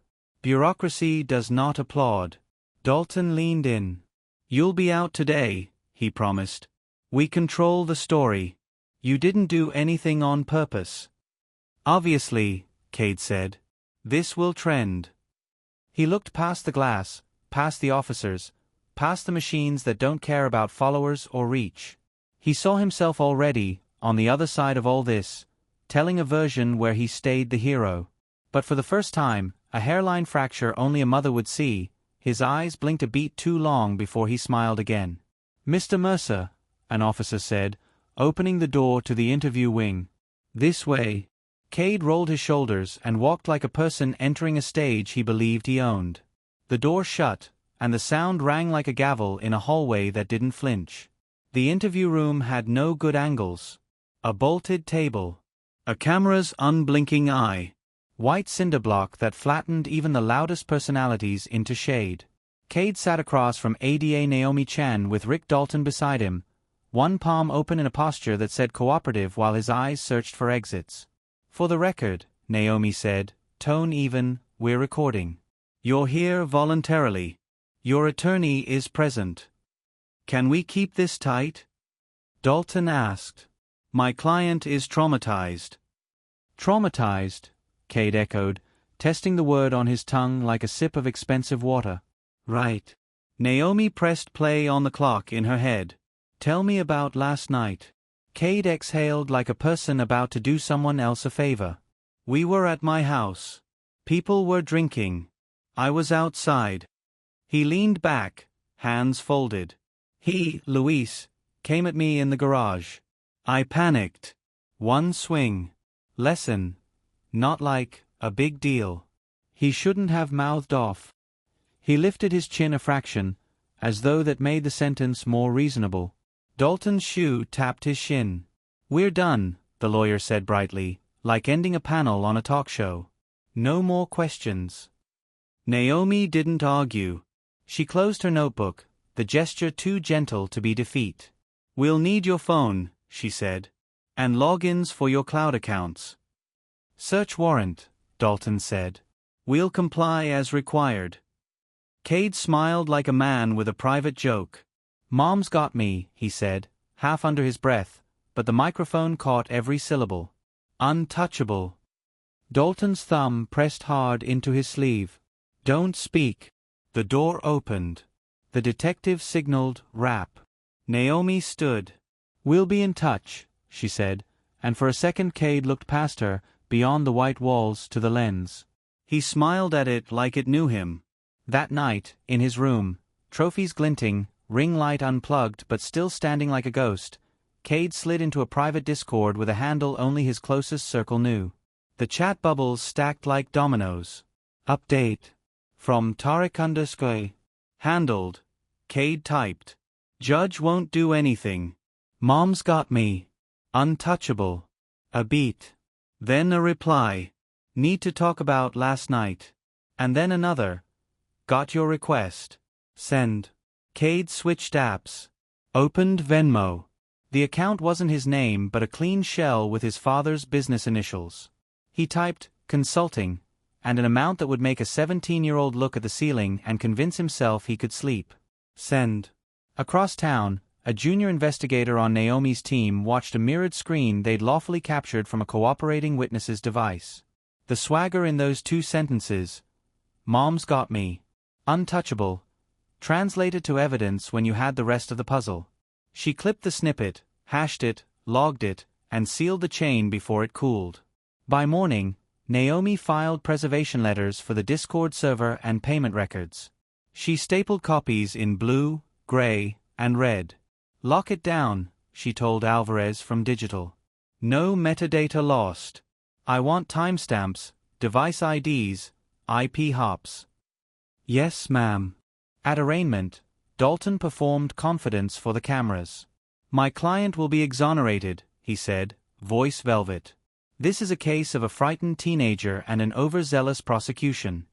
[SPEAKER 1] Bureaucracy does not applaud." Dalton leaned in. "You'll be out today," he promised. "We control the story. You didn't do anything on purpose." "Obviously," Cade said. "This will trend." He looked past the glass, past the officers, past the machines that don't care about followers or reach. He saw himself already, on the other side of all this, telling a version where he stayed the hero. But for the first time, a hairline fracture only a mother would see, his eyes blinked a beat too long before he smiled again. "Mr. Mercer," an officer said, opening the door to the interview wing. "This way." Cade rolled his shoulders and walked like a person entering a stage he believed he owned. The door shut, and the sound rang like a gavel in a hallway that didn't flinch. The interview room had no good angles. A bolted table. A camera's unblinking eye. White cinder block that flattened even the loudest personalities into shade. Cade sat across from ADA Naomi Chan with Rick Dalton beside him, one palm open in a posture that said cooperative while his eyes searched for exits. "For the record," Naomi said, tone even, "we're recording. You're here voluntarily. Your attorney is present. Can we keep this tight?" Dalton asked. "My client is traumatized." "Traumatized," Cade echoed, testing the word on his tongue like a sip of expensive water. "Right." Naomi pressed play on the clock in her head. "Tell me about last night." Cade exhaled like a person about to do someone else a favor. "We were at my house. People were drinking. I was outside." He leaned back, hands folded. Luis, came at me in the garage. I panicked. One swing. Lesson. Not like a big deal. He shouldn't have mouthed off. He lifted his chin a fraction, as though that made the sentence more reasonable. Dalton's shoe tapped his shin. "We're done," the lawyer said brightly, like ending a panel on a talk show. "No more questions." Naomi didn't argue. She closed her notebook, the gesture too gentle to be defeat. "We'll need your phone," she said. "And logins for your cloud accounts." "Search warrant," Dalton said. "We'll comply as required." Cade smiled like a man with a private joke. "Mom's got me," he said, half under his breath, but the microphone caught every syllable. "Untouchable." Dalton's thumb pressed hard into his sleeve. "Don't speak." The door opened. The detective signaled, "Rap." Naomi stood. "We'll be in touch," she said, and for a second Cade looked past her, beyond the white walls to the lens. He smiled at it like it knew him. That night, in his room, trophies glinting, ring light unplugged but still standing like a ghost, Cade slid into a private Discord with a handle only his closest circle knew. The chat bubbles stacked like dominoes. Update. From Tariq_. Handled. Cade typed. Judge won't do anything. Mom's got me. Untouchable. A beat. Then a reply. Need to talk about last night. And then another. Got your request. Send. Cade switched apps. Opened Venmo. The account wasn't his name but a clean shell with his father's business initials. He typed, consulting, and an amount that would make a 17-year-old look at the ceiling and convince himself he could sleep. Send. Across town, a junior investigator on Naomi's team watched a mirrored screen they'd lawfully captured from a cooperating witness's device. The swagger in those two sentences, "Mom's got me," untouchable, translated to evidence when you had the rest of the puzzle. She clipped the snippet, hashed it, logged it, and sealed the chain before it cooled. By morning, Naomi filed preservation letters for the Discord server and payment records. She stapled copies in blue, gray, and red. Lock it down, she told Alvarez from Digital. No metadata lost. I want timestamps, device IDs, IP hops. Yes, ma'am. At arraignment, Dalton performed confidence for the cameras. My client will be exonerated, he said, voice velvet. This is a case of a frightened teenager and an overzealous prosecution.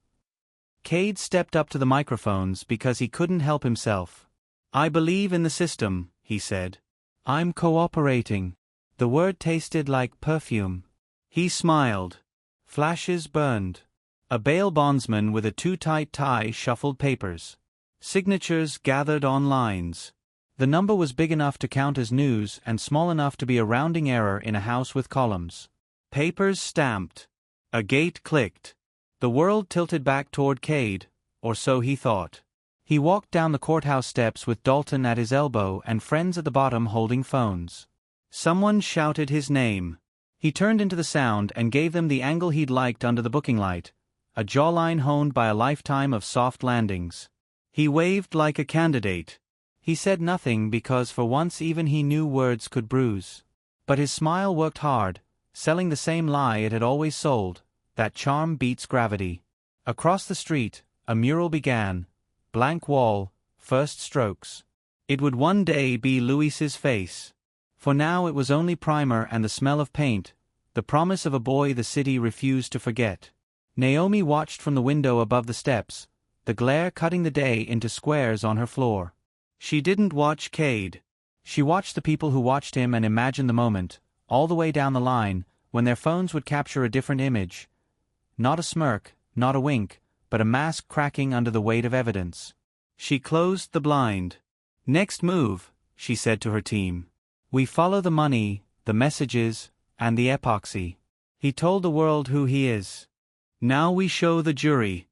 [SPEAKER 1] Cade stepped up to the microphones because he couldn't help himself. I believe in the system, he said. I'm cooperating. The word tasted like perfume. He smiled. Flashes burned. A bail bondsman with a too-tight tie shuffled papers. Signatures gathered on lines. The number was big enough to count as news and small enough to be a rounding error in a house with columns. Papers stamped. A gate clicked. The world tilted back toward Cade, or so he thought. He walked down the courthouse steps with Dalton at his elbow and friends at the bottom holding phones. Someone shouted his name. He turned into the sound and gave them the angle he'd liked under the booking light, a jawline honed by a lifetime of soft landings. He waved like a candidate. He said nothing because for once even he knew words could bruise. But his smile worked hard, selling the same lie it had always sold, that charm beats gravity. Across the street, a mural began, blank wall, first strokes. It would one day be Luis's face. For now it was only primer and the smell of paint, the promise of a boy the city refused to forget. Naomi watched from the window above the steps, the glare cutting the day into squares on her floor. She didn't watch Cade. She watched the people who watched him and imagined the moment, all the way down the line, when their phones would capture a different image. Not a smirk, not a wink, but a mask cracking under the weight of evidence. She closed the blind. "Next move," she said to her team. "We follow the money, the messages, and the epoxy. He told the world who he is. Now we show the jury."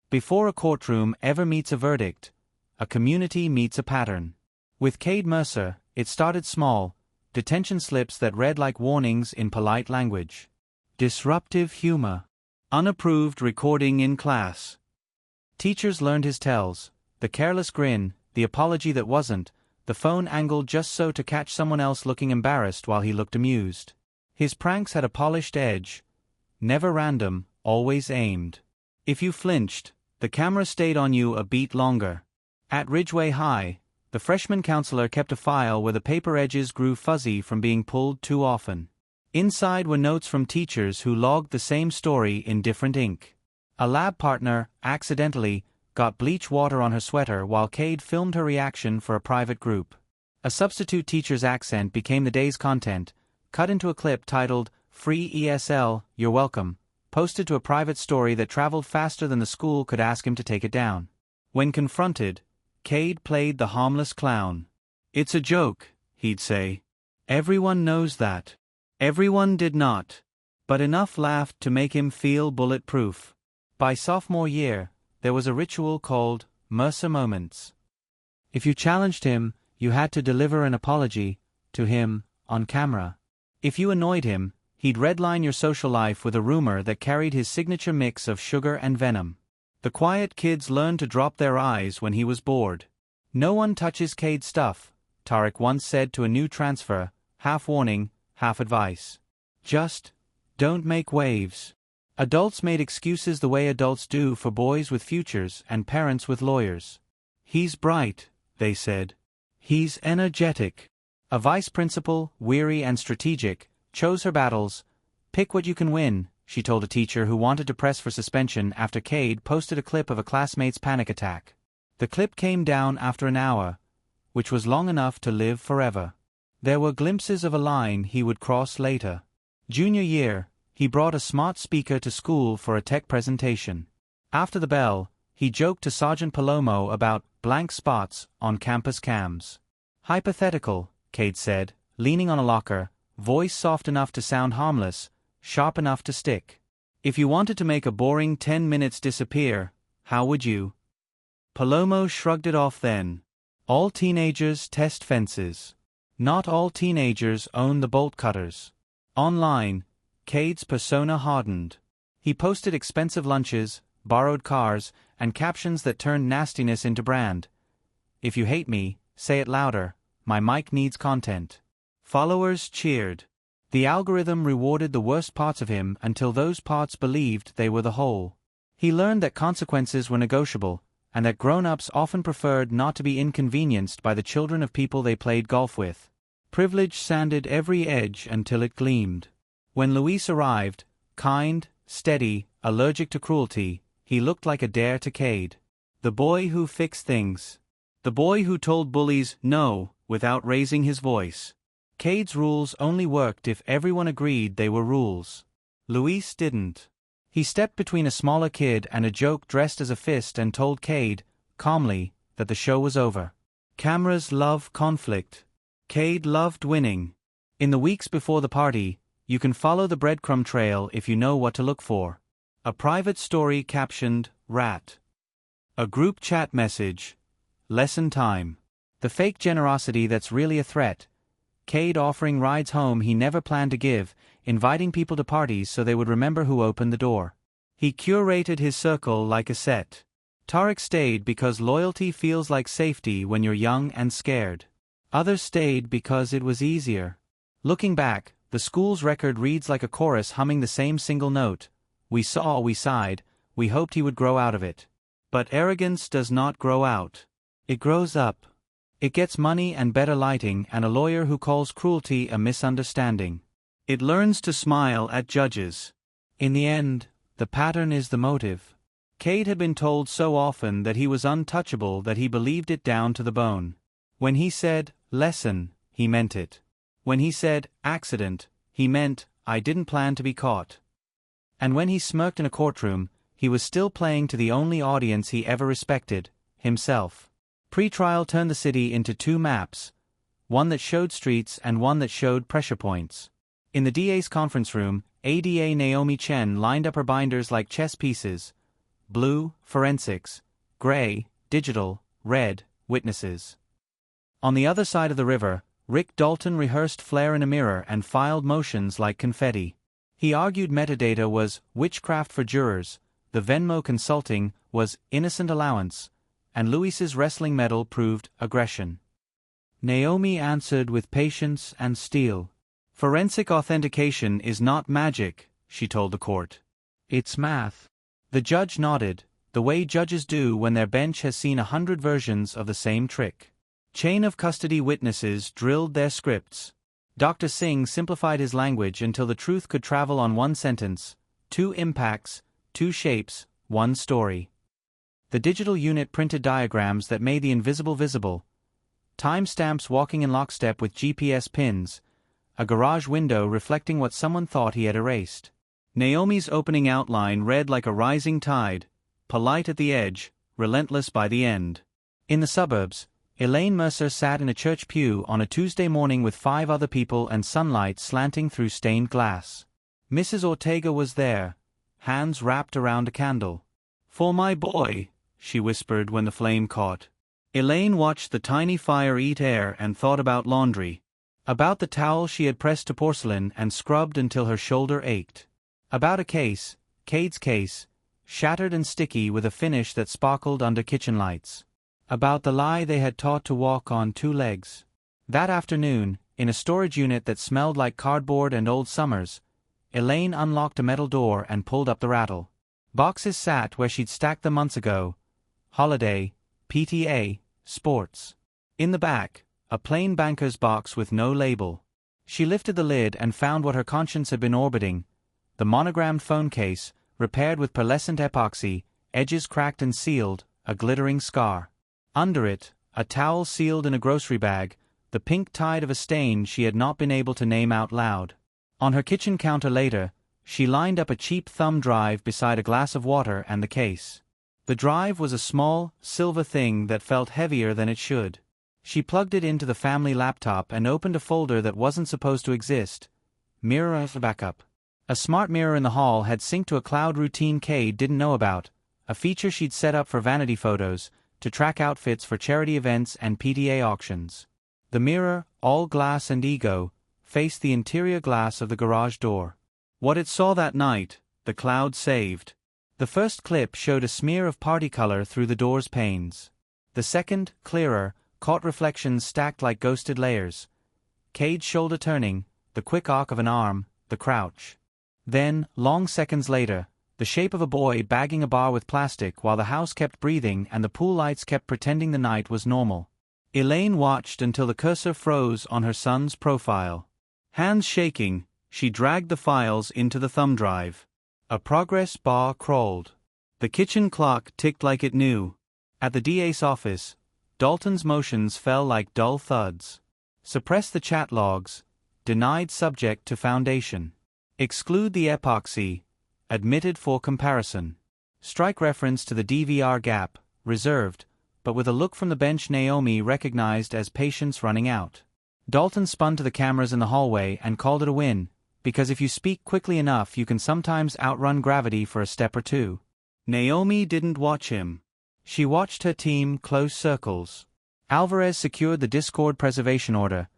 [SPEAKER 1] Before a courtroom ever meets a verdict, a community meets a pattern. With Cade Mercer, it started small, detention slips that read like warnings in polite language. Disruptive humor. Unapproved recording in class. Teachers learned his tells, the careless grin, the apology that wasn't, the phone angled just so to catch someone else looking embarrassed while he looked amused. His pranks had a polished edge. Never random, always aimed. If you flinched, the camera stayed on you a beat longer. At Ridgeway High, the freshman counselor kept a file where the paper edges grew fuzzy from being pulled too often. Inside were notes from teachers who logged the same story in different ink. A lab partner, accidentally, got bleach water on her sweater while Cade filmed her reaction for a private group. A substitute teacher's accent became the day's content, cut into a clip titled, "Free ESL, You're Welcome," posted to a private story that traveled faster than the school could ask him to take it down. When confronted, Cade played the harmless clown. "It's a joke," he'd say. "Everyone knows that." Everyone did not. But enough laughed to make him feel bulletproof. By sophomore year, there was a ritual called Mercer Moments. If you challenged him, you had to deliver an apology to him on camera. If you annoyed him, he'd redline your social life with a rumor that carried his signature mix of sugar and venom. The quiet kids learned to drop their eyes when he was bored. "No one touches Cade's stuff," Tarek once said to a new transfer, half warning, half advice. Just don't make waves. Adults made excuses the way adults do for boys with futures and parents with lawyers. "He's bright," they said. "He's energetic." A vice principal, weary and strategic, chose her battles. "Pick what you can win," she told a teacher who wanted to press for suspension after Cade posted a clip of a classmate's panic attack. The clip came down after an hour, which was long enough to live forever. There were glimpses of a line he would cross later. Junior year, he brought a smart speaker to school for a tech presentation. After the bell, he joked to Sergeant Palomo about blank spots on campus cams. "Hypothetical," Cade said, leaning on a locker, voice soft enough to sound harmless, sharp enough to stick. "If you wanted to make a boring 10 minutes disappear, how would you?" Palomo shrugged it off then. "All teenagers test fences. Not all teenagers own the bolt cutters." Online, Cade's persona hardened. He posted expensive lunches, borrowed cars, and captions that turned nastiness into brand. "If you hate me, say it louder. My mic needs content." Followers cheered. The algorithm rewarded the worst parts of him until those parts believed they were the whole. He learned that consequences were negotiable, and that grown-ups often preferred not to be inconvenienced by the children of people they played golf with. Privilege sanded every edge until it gleamed. When Luis arrived, kind, steady, allergic to cruelty, he looked like a dare to Cade. The boy who fixed things. The boy who told bullies no without raising his voice. Cade's rules only worked if everyone agreed they were rules. Luis didn't. He stepped between a smaller kid and a joke dressed as a fist and told Cade, calmly, that the show was over. Cameras love conflict. Cade loved winning. In the weeks before the party, you can follow the breadcrumb trail if you know what to look for. A private story captioned, "Rat." A group chat message, "Lesson time." The fake generosity that's really a threat. Cade offering rides home he never planned to give, inviting people to parties so they would remember who opened the door. He curated his circle like a set. Tarek stayed because loyalty feels like safety when you're young and scared. Others stayed because it was easier. Looking back, the school's record reads like a chorus humming the same single note. We saw, we sighed, we hoped he would grow out of it. But arrogance does not grow out. It grows up. It gets money and better lighting and a lawyer who calls cruelty a misunderstanding. It learns to smile at judges. In the end, the pattern is the motive. Cade had been told so often that he was untouchable that he believed it down to the bone. When he said, "Lesson," he meant it. When he said, accident, he meant, I didn't plan to be caught. And when he smirked in a courtroom, he was still playing to the only audience he ever respected, himself. Pre-trial turned the city into two maps, one that showed streets and one that showed pressure points. In the DA's conference room, ADA Naomi Chen lined up her binders like chess pieces: blue, forensics; gray, digital; red, witnesses. On the other side of the river, Rick Dalton rehearsed flair in a mirror and filed motions like confetti. He argued metadata was witchcraft for jurors, the Venmo consulting was innocent allowance, and Luis's wrestling medal proved aggression. Naomi answered with patience and steel. Forensic authentication is not magic, she told the court. It's math. The judge nodded, the way judges do when their bench has seen 100 versions of the same trick. Chain of custody witnesses drilled their scripts. Dr. Singh simplified his language until the truth could travel on one sentence: 2 impacts, 2 shapes, 1 story. The digital unit printed diagrams that made the invisible visible. Timestamps walking in lockstep with GPS pins. A garage window reflecting what someone thought he had erased. Naomi's opening outline read like a rising tide, polite at the edge, relentless by the end. In the suburbs, Elaine Mercer sat in a church pew on a Tuesday morning with 5 other people and sunlight slanting through stained glass. Mrs. Ortega was there, hands wrapped around a candle. "For my boy," she whispered when the flame caught. Elaine watched the tiny fire eat air and thought about laundry. About the towel she had pressed to porcelain and scrubbed until her shoulder ached. About a case, Cade's case, shattered and sticky with a finish that sparkled under kitchen lights. About the lie they had taught to walk on 2 legs. That afternoon, in a storage unit that smelled like cardboard and old summers, Elaine unlocked a metal door and pulled up the rattle. Boxes sat where she'd stacked them months ago. Holiday, PTA, sports. In the back, a plain banker's box with no label. She lifted the lid and found what her conscience had been orbiting: the monogrammed phone case, repaired with pearlescent epoxy, edges cracked and sealed, a glittering scar. Under it, a towel sealed in a grocery bag, the pink tide of a stain she had not been able to name out loud. On her kitchen counter later, she lined up a cheap thumb drive beside a glass of water and the case. The drive was a small, silver thing that felt heavier than it should. She plugged it into the family laptop and opened a folder that wasn't supposed to exist. Mirror backup. A smart mirror in the hall had synced to a cloud routine Cade didn't know about, a feature she'd set up for vanity photos, to track outfits for charity events and PTA auctions. The mirror, all glass and ego, faced the interior glass of the garage door. What it saw that night, the cloud saved. The first clip showed a smear of party color through the door's panes. The second, clearer, caught reflections stacked like ghosted layers. Cade's shoulder turning, the quick arc of an arm, the crouch. Then, long seconds later, the shape of a boy bagging a bar with plastic while the house kept breathing and the pool lights kept pretending the night was normal. Elaine watched until the cursor froze on her son's profile. Hands shaking, she dragged the files into the thumb drive. A progress bar crawled. The kitchen clock ticked like it knew. At the DA's office, Dalton's motions fell like dull thuds. Suppress the chat logs. Denied subject to foundation. Exclude the epoxy. Admitted for comparison. Strike reference to the DVR gap. Reserved, but with a look from the bench Naomi recognized as patience running out. Dalton spun to the cameras in the hallway and called it a win, because if you speak quickly enough you can sometimes outrun gravity for a step or two. Naomi didn't watch him. She watched her team close circles. Alvarez secured the Discord preservation order.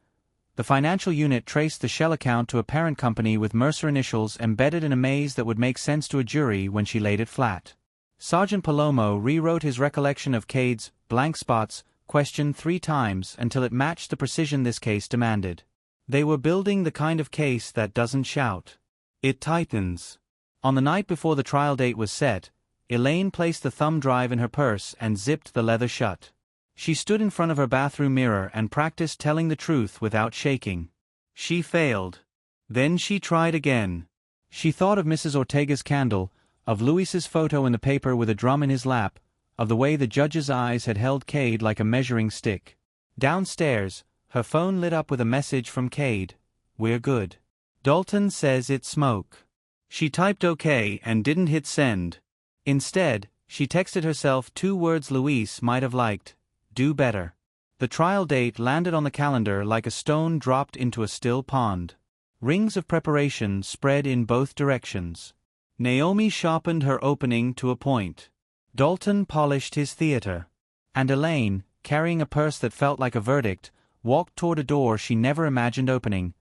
[SPEAKER 1] The financial unit traced the shell account to a parent company with Mercer initials embedded in a maze that would make sense to a jury when she laid it flat. Sergeant Palomo rewrote his recollection of Cade's blank spots question 3 times until it matched the precision this case demanded. They were building the kind of case that doesn't shout. It tightens. On the night before the trial date was set, Elaine placed the thumb drive in her purse and zipped the leather shut. She stood in front of her bathroom mirror and practiced telling the truth without shaking. She failed. Then she tried again. She thought of Mrs. Ortega's candle, of Luis's photo in the paper with a drum in his lap, of the way the judge's eyes had held Cade like a measuring stick. Downstairs, Her phone lit up with a message from Cade. "We're good. Dalton says it's smoke." She typed OK and didn't hit send. Instead, she texted herself 2 words Luis might have liked: "Do better." The trial date landed on the calendar like a stone dropped into a still pond. Rings of preparation spread in both directions. Naomi sharpened her opening to a point. Dalton polished his theater. And Elaine, carrying a purse that felt like a verdict, walked toward a door she never imagined opening,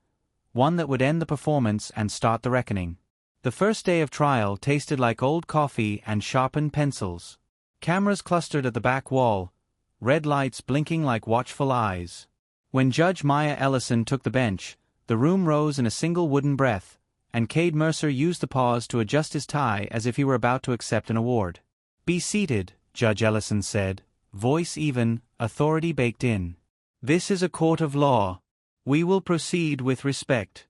[SPEAKER 1] one that would end the performance and start the reckoning. The first day of trial tasted like old coffee and sharpened pencils. Cameras clustered at the back wall, red lights blinking like watchful eyes. When Judge Maya Ellison took the bench, the room rose in a single wooden breath, and Cade Mercer used the pause to adjust his tie as if he were about to accept an award. "Be seated," Judge Ellison said, voice even, authority baked in. "This is a court of law. We will proceed with respect."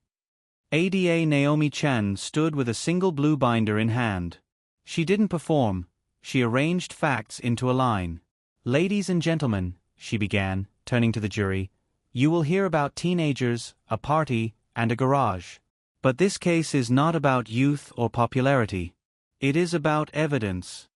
[SPEAKER 1] ADA Naomi Chan stood with a single blue binder in hand. She didn't perform, she arranged facts into a line. "Ladies and gentlemen," she began, turning to the jury, "you will hear about teenagers, a party, and a garage. But this case is not about youth or popularity. It is about evidence."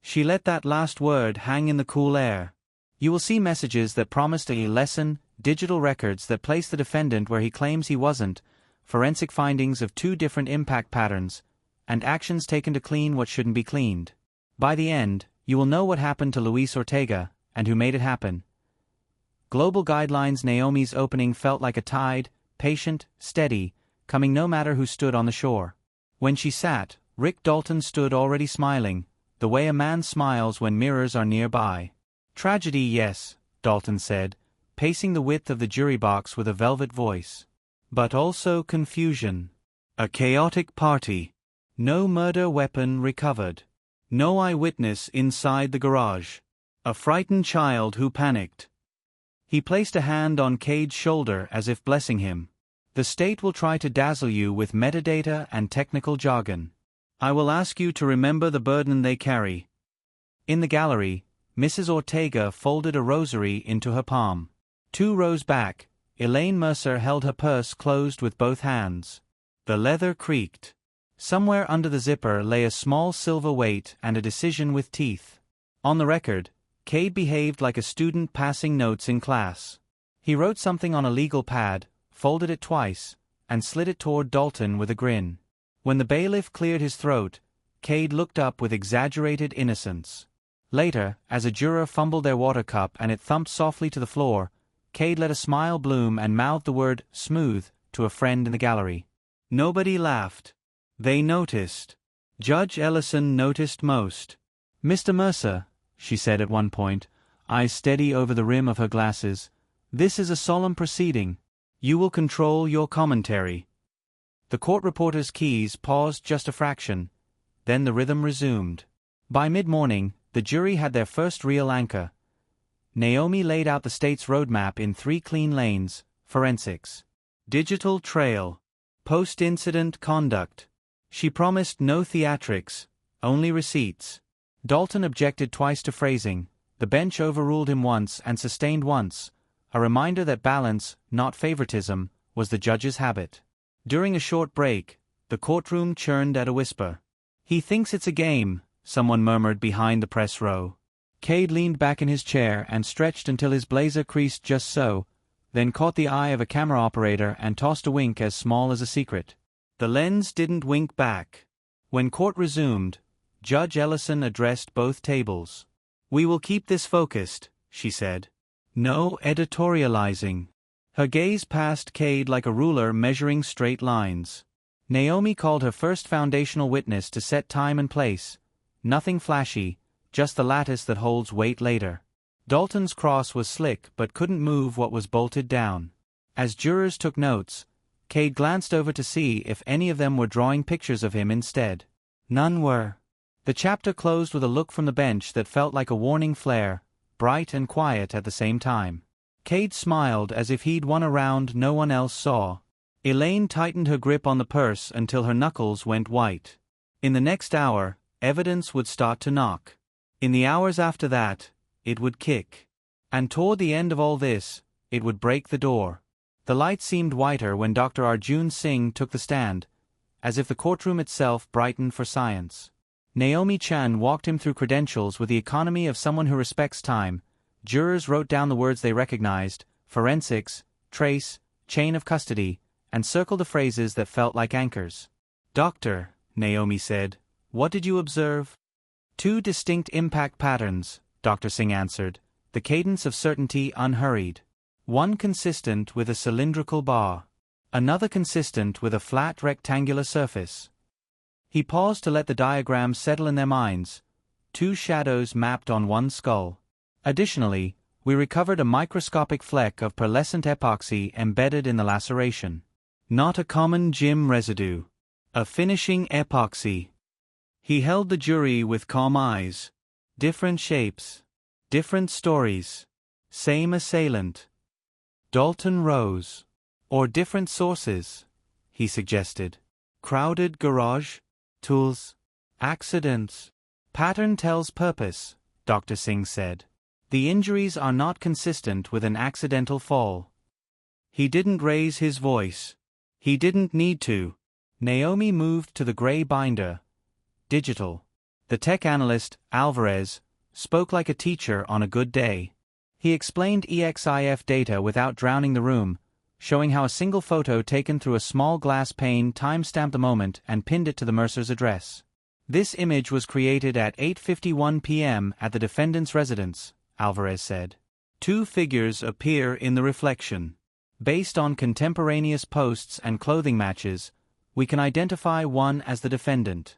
[SPEAKER 1] She let that last word hang in the cool air. "You will see messages that promised a lesson, digital records that place the defendant where he claims he wasn't, forensic findings of 2 different impact patterns, and actions taken to clean what shouldn't be cleaned. By the end, you will know what happened to Luis Ortega, and who made it happen." Global Guidelines. Naomi's opening felt like a tide, patient, steady, coming no matter who stood on the shore. When she sat, Rick Dalton stood already smiling, the way a man smiles when mirrors are nearby. "Tragedy, yes," Dalton said, pacing the width of the jury box with a velvet voice. "But also confusion. A chaotic party. No murder weapon recovered. No eyewitness inside the garage. A frightened child who panicked." He placed a hand on Cade's shoulder as if blessing him. "The state will try to dazzle you with metadata and technical jargon. I will ask you to remember the burden they carry." In the gallery, Mrs. Ortega folded a rosary into her palm. 2 rows back, Elaine Mercer held her purse closed with both hands. The leather creaked. Somewhere under the zipper lay a small silver weight and a decision with teeth. On the record, Cade behaved like a student passing notes in class. He wrote something on a legal pad, folded it twice, and slid it toward Dalton with a grin. When the bailiff cleared his throat, Cade looked up with exaggerated innocence. Later, as a juror fumbled their water cup and it thumped softly to the floor, Cade let a smile bloom and mouthed the word "smooth" to a friend in the gallery. Nobody laughed. They noticed. Judge Ellison noticed most. "Mr. Mercer," she said at one point, eyes steady over the rim of her glasses, "this is a solemn proceeding. You will control your commentary." The court reporter's keys paused just a fraction. Then the rhythm resumed. By mid-morning, the jury had their first real anchor. Naomi laid out the state's roadmap in 3 clean lanes: forensics, digital trail, post-incident conduct. She promised no theatrics, only receipts. Dalton objected twice to phrasing. The bench overruled him once and sustained once, a reminder that balance, not favoritism, was the judge's habit. During a short break, the courtroom churned at a whisper. "He thinks it's a game," someone murmured behind the press row. Cade leaned back in his chair and stretched until his blazer creased just so, then caught the eye of a camera operator and tossed a wink as small as a secret. The lens didn't wink back. When court resumed, Judge Ellison addressed both tables. "We will keep this focused," she said. "No editorializing." Her gaze passed Cade like a ruler measuring straight lines. Naomi called her first foundational witness to set time and place. Nothing flashy, just the lattice that holds weight later. Dalton's cross was slick but couldn't move what was bolted down. As jurors took notes, Cade glanced over to see if any of them were drawing pictures of him instead. None were. The chapter closed with a look from the bench that felt like a warning flare, bright and quiet at the same time. Cade smiled as if he'd won a round no one else saw. Elaine tightened her grip on the purse until her knuckles went white. In the next hour, evidence would start to knock. In the hours after that, it would kick. And toward the end of all this, it would break the door. The light seemed whiter when Dr. Arjun Singh took the stand, as if the courtroom itself brightened for science. Naomi Chan walked him through credentials with the economy of someone who respects time. Jurors wrote down the words they recognized: forensics, trace, chain of custody, and circled the phrases that felt like anchors. "Doctor," Naomi said, "what did you observe?" "Two distinct impact patterns," Dr. Singh answered, the cadence of certainty unhurried. "One consistent with a cylindrical bar. Another consistent with a flat rectangular surface." He paused to let the diagram settle in their minds. Two shadows mapped on one skull. Additionally, we recovered a microscopic fleck of pearlescent epoxy embedded in the laceration. Not a common gym residue. A finishing epoxy. He held the jury with calm eyes. Different shapes. Different stories. Same assailant. Dalton rose. "Or different sources," he suggested. "Crowded garage? Tools? Accidents? Pattern tells purpose," Dr. Singh said. "The injuries are not consistent with an accidental fall." He didn't raise his voice. He didn't need to. Naomi moved to the gray binder. Digital. The tech analyst, Alvarez, spoke like a teacher on a good day. He explained EXIF data without drowning the room, showing how a single photo taken through a small glass pane time-stamped the moment and pinned it to the Mercer's address. "This image was created at 8:51 p.m. at the defendant's residence," Alvarez said. "Two figures appear in the reflection. Based on contemporaneous posts and clothing matches, we can identify one as the defendant."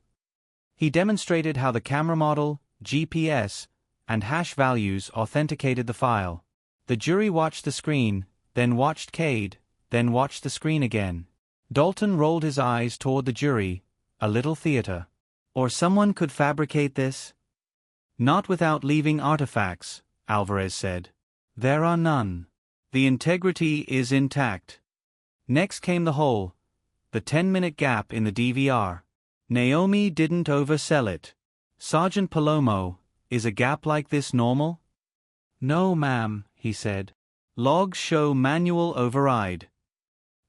[SPEAKER 1] He demonstrated how the camera model, GPS, and hash values authenticated the file. The jury watched the screen, then watched Cade, then watched the screen again. Dalton rolled his eyes toward the jury, a little theater. "Or someone could fabricate this?" "Not without leaving artifacts," Alvarez said. "There are none. The integrity is intact." Next came the hole, the 10-minute gap in the DVR. Naomi didn't oversell it. "Sergeant Palomo, is a gap like this normal?" "No, ma'am," he said. "Logs show manual override."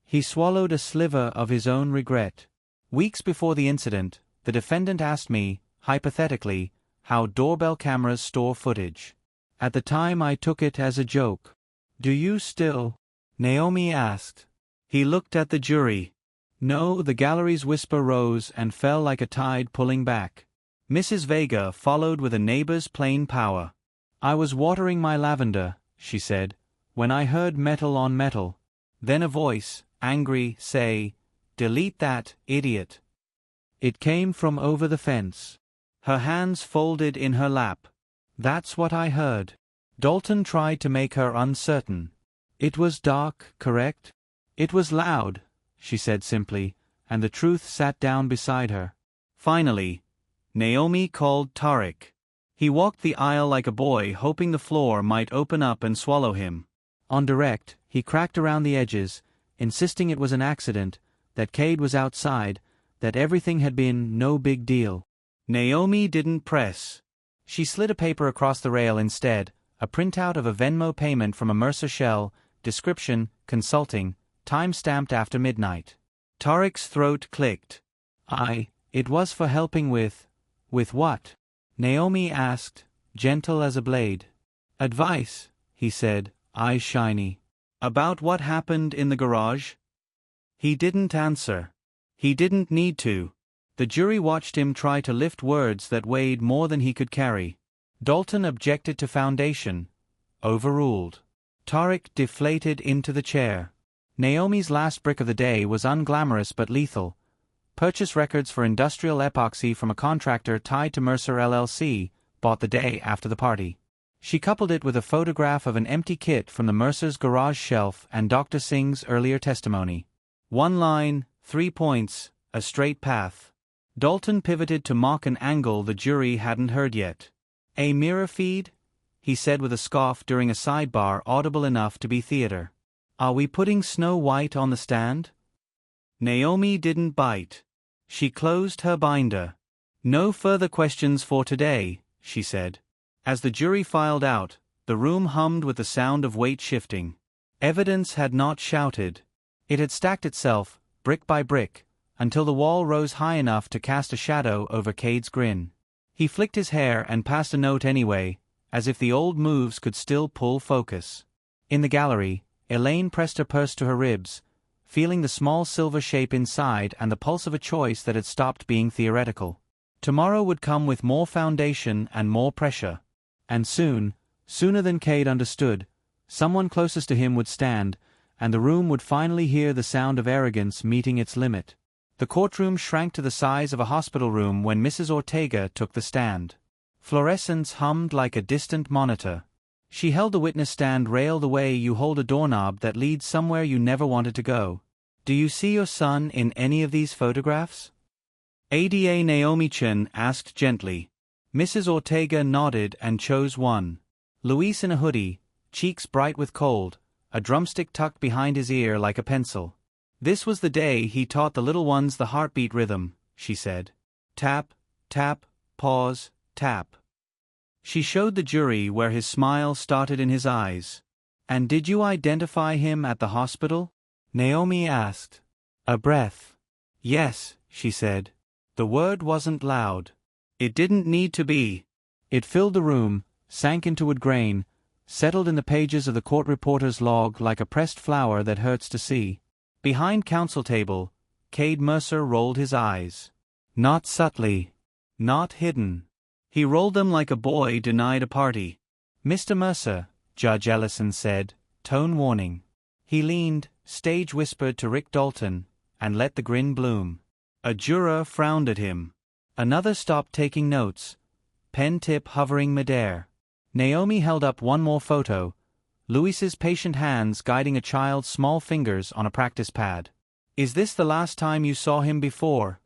[SPEAKER 1] He swallowed a sliver of his own regret. "Weeks before the incident, the defendant asked me, hypothetically, how doorbell cameras store footage. At the time I took it as a joke." "Do you still?" Naomi asked. He looked at the jury. No, the gallery's whisper rose and fell like a tide pulling back. Mrs. Vega followed with a neighbor's plain power. "I was watering my lavender," she said, "when I heard metal on metal." Then a voice, angry, say, "Delete that, idiot." It came from over the fence. Her hands folded in her lap. "That's what I heard." Dalton tried to make her uncertain. "It was dark, correct?" "It was loud," she said simply, and the truth sat down beside her. Finally, Naomi called Tariq. He walked the aisle like a boy, hoping the floor might open up and swallow him. On direct, he cracked around the edges, insisting it was an accident, that Cade was outside, that everything had been no big deal. Naomi didn't press. She slid a paper across the rail instead, a printout of a Venmo payment from a Mercer shell, description, consulting, time-stamped after midnight. Tariq's throat clicked. It was for helping with what?" Naomi asked, gentle as a blade. "Advice," he said, eyes shiny. "About what happened in the garage?" He didn't answer. He didn't need to. The jury watched him try to lift words that weighed more than he could carry. Dalton objected to foundation. Overruled. Tariq deflated into the chair. Naomi's last brick of the day was unglamorous but lethal. Purchase records for industrial epoxy from a contractor tied to Mercer LLC, bought the day after the party. She coupled it with a photograph of an empty kit from the Mercer's garage shelf and Dr. Singh's earlier testimony. One line, 3 points, a straight path. Dalton pivoted to mock an angle the jury hadn't heard yet. "A mirror feed?" he said with a scoff during a sidebar audible enough to be theater. "Are we putting Snow White on the stand?" Naomi didn't bite. She closed her binder. "No further questions for today," she said. As the jury filed out, the room hummed with the sound of weight shifting. Evidence had not shouted. It had stacked itself, brick by brick, until the wall rose high enough to cast a shadow over Cade's grin. He flicked his hair and passed a note anyway, as if the old moves could still pull focus. In the gallery, Elaine pressed her purse to her ribs, feeling the small silver shape inside and the pulse of a choice that had stopped being theoretical. Tomorrow would come with more foundation and more pressure. And soon, sooner than Cade understood, someone closest to him would stand, and the room would finally hear the sound of arrogance meeting its limit. The courtroom shrank to the size of a hospital room when Mrs. Ortega took the stand. Fluorescence hummed like a distant monitor. She held the witness stand rail the way you hold a doorknob that leads somewhere you never wanted to go. "Do you see your son in any of these photographs?" Ada Naomi Chen asked gently. Mrs. Ortega nodded and chose one. Luis in a hoodie, cheeks bright with cold, a drumstick tucked behind his ear like a pencil. "This was the day he taught the little ones the heartbeat rhythm," she said. Tap, tap, pause, tap. She showed the jury where his smile started in his eyes. "And did you identify him at the hospital?" Naomi asked. A breath. "Yes," she said. The word wasn't loud. It didn't need to be. It filled the room, sank into wood grain, settled in the pages of the court reporter's log like a pressed flower that hurts to see. Behind counsel table, Cade Mercer rolled his eyes. Not subtly. Not hidden. He rolled them like a boy denied a party. "Mr. Mercer," Judge Ellison said, tone warning. He leaned, stage whispered to Rick Dalton, and let the grin bloom. A juror frowned at him. Another stopped taking notes, pen tip hovering midair. Naomi held up one more photo, Luis's patient hands guiding a child's small fingers on a practice pad. "Is this the last time you saw him before?"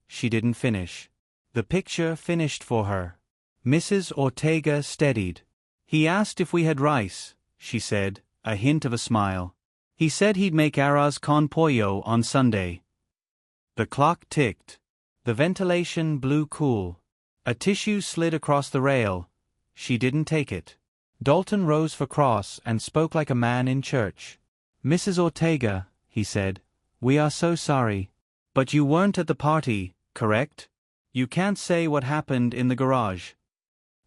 [SPEAKER 1] She didn't finish. The picture finished for her. Mrs. Ortega steadied. "He asked if we had rice," she said, a hint of a smile. "He said he'd make arroz con pollo on Sunday." The clock ticked. The ventilation blew cool. A tissue slid across the rail. She didn't take it. Dalton rose for cross and spoke like a man in church. "Mrs. Ortega," he said, "we are so sorry. But you weren't at the party, correct? You can't say what happened in the garage."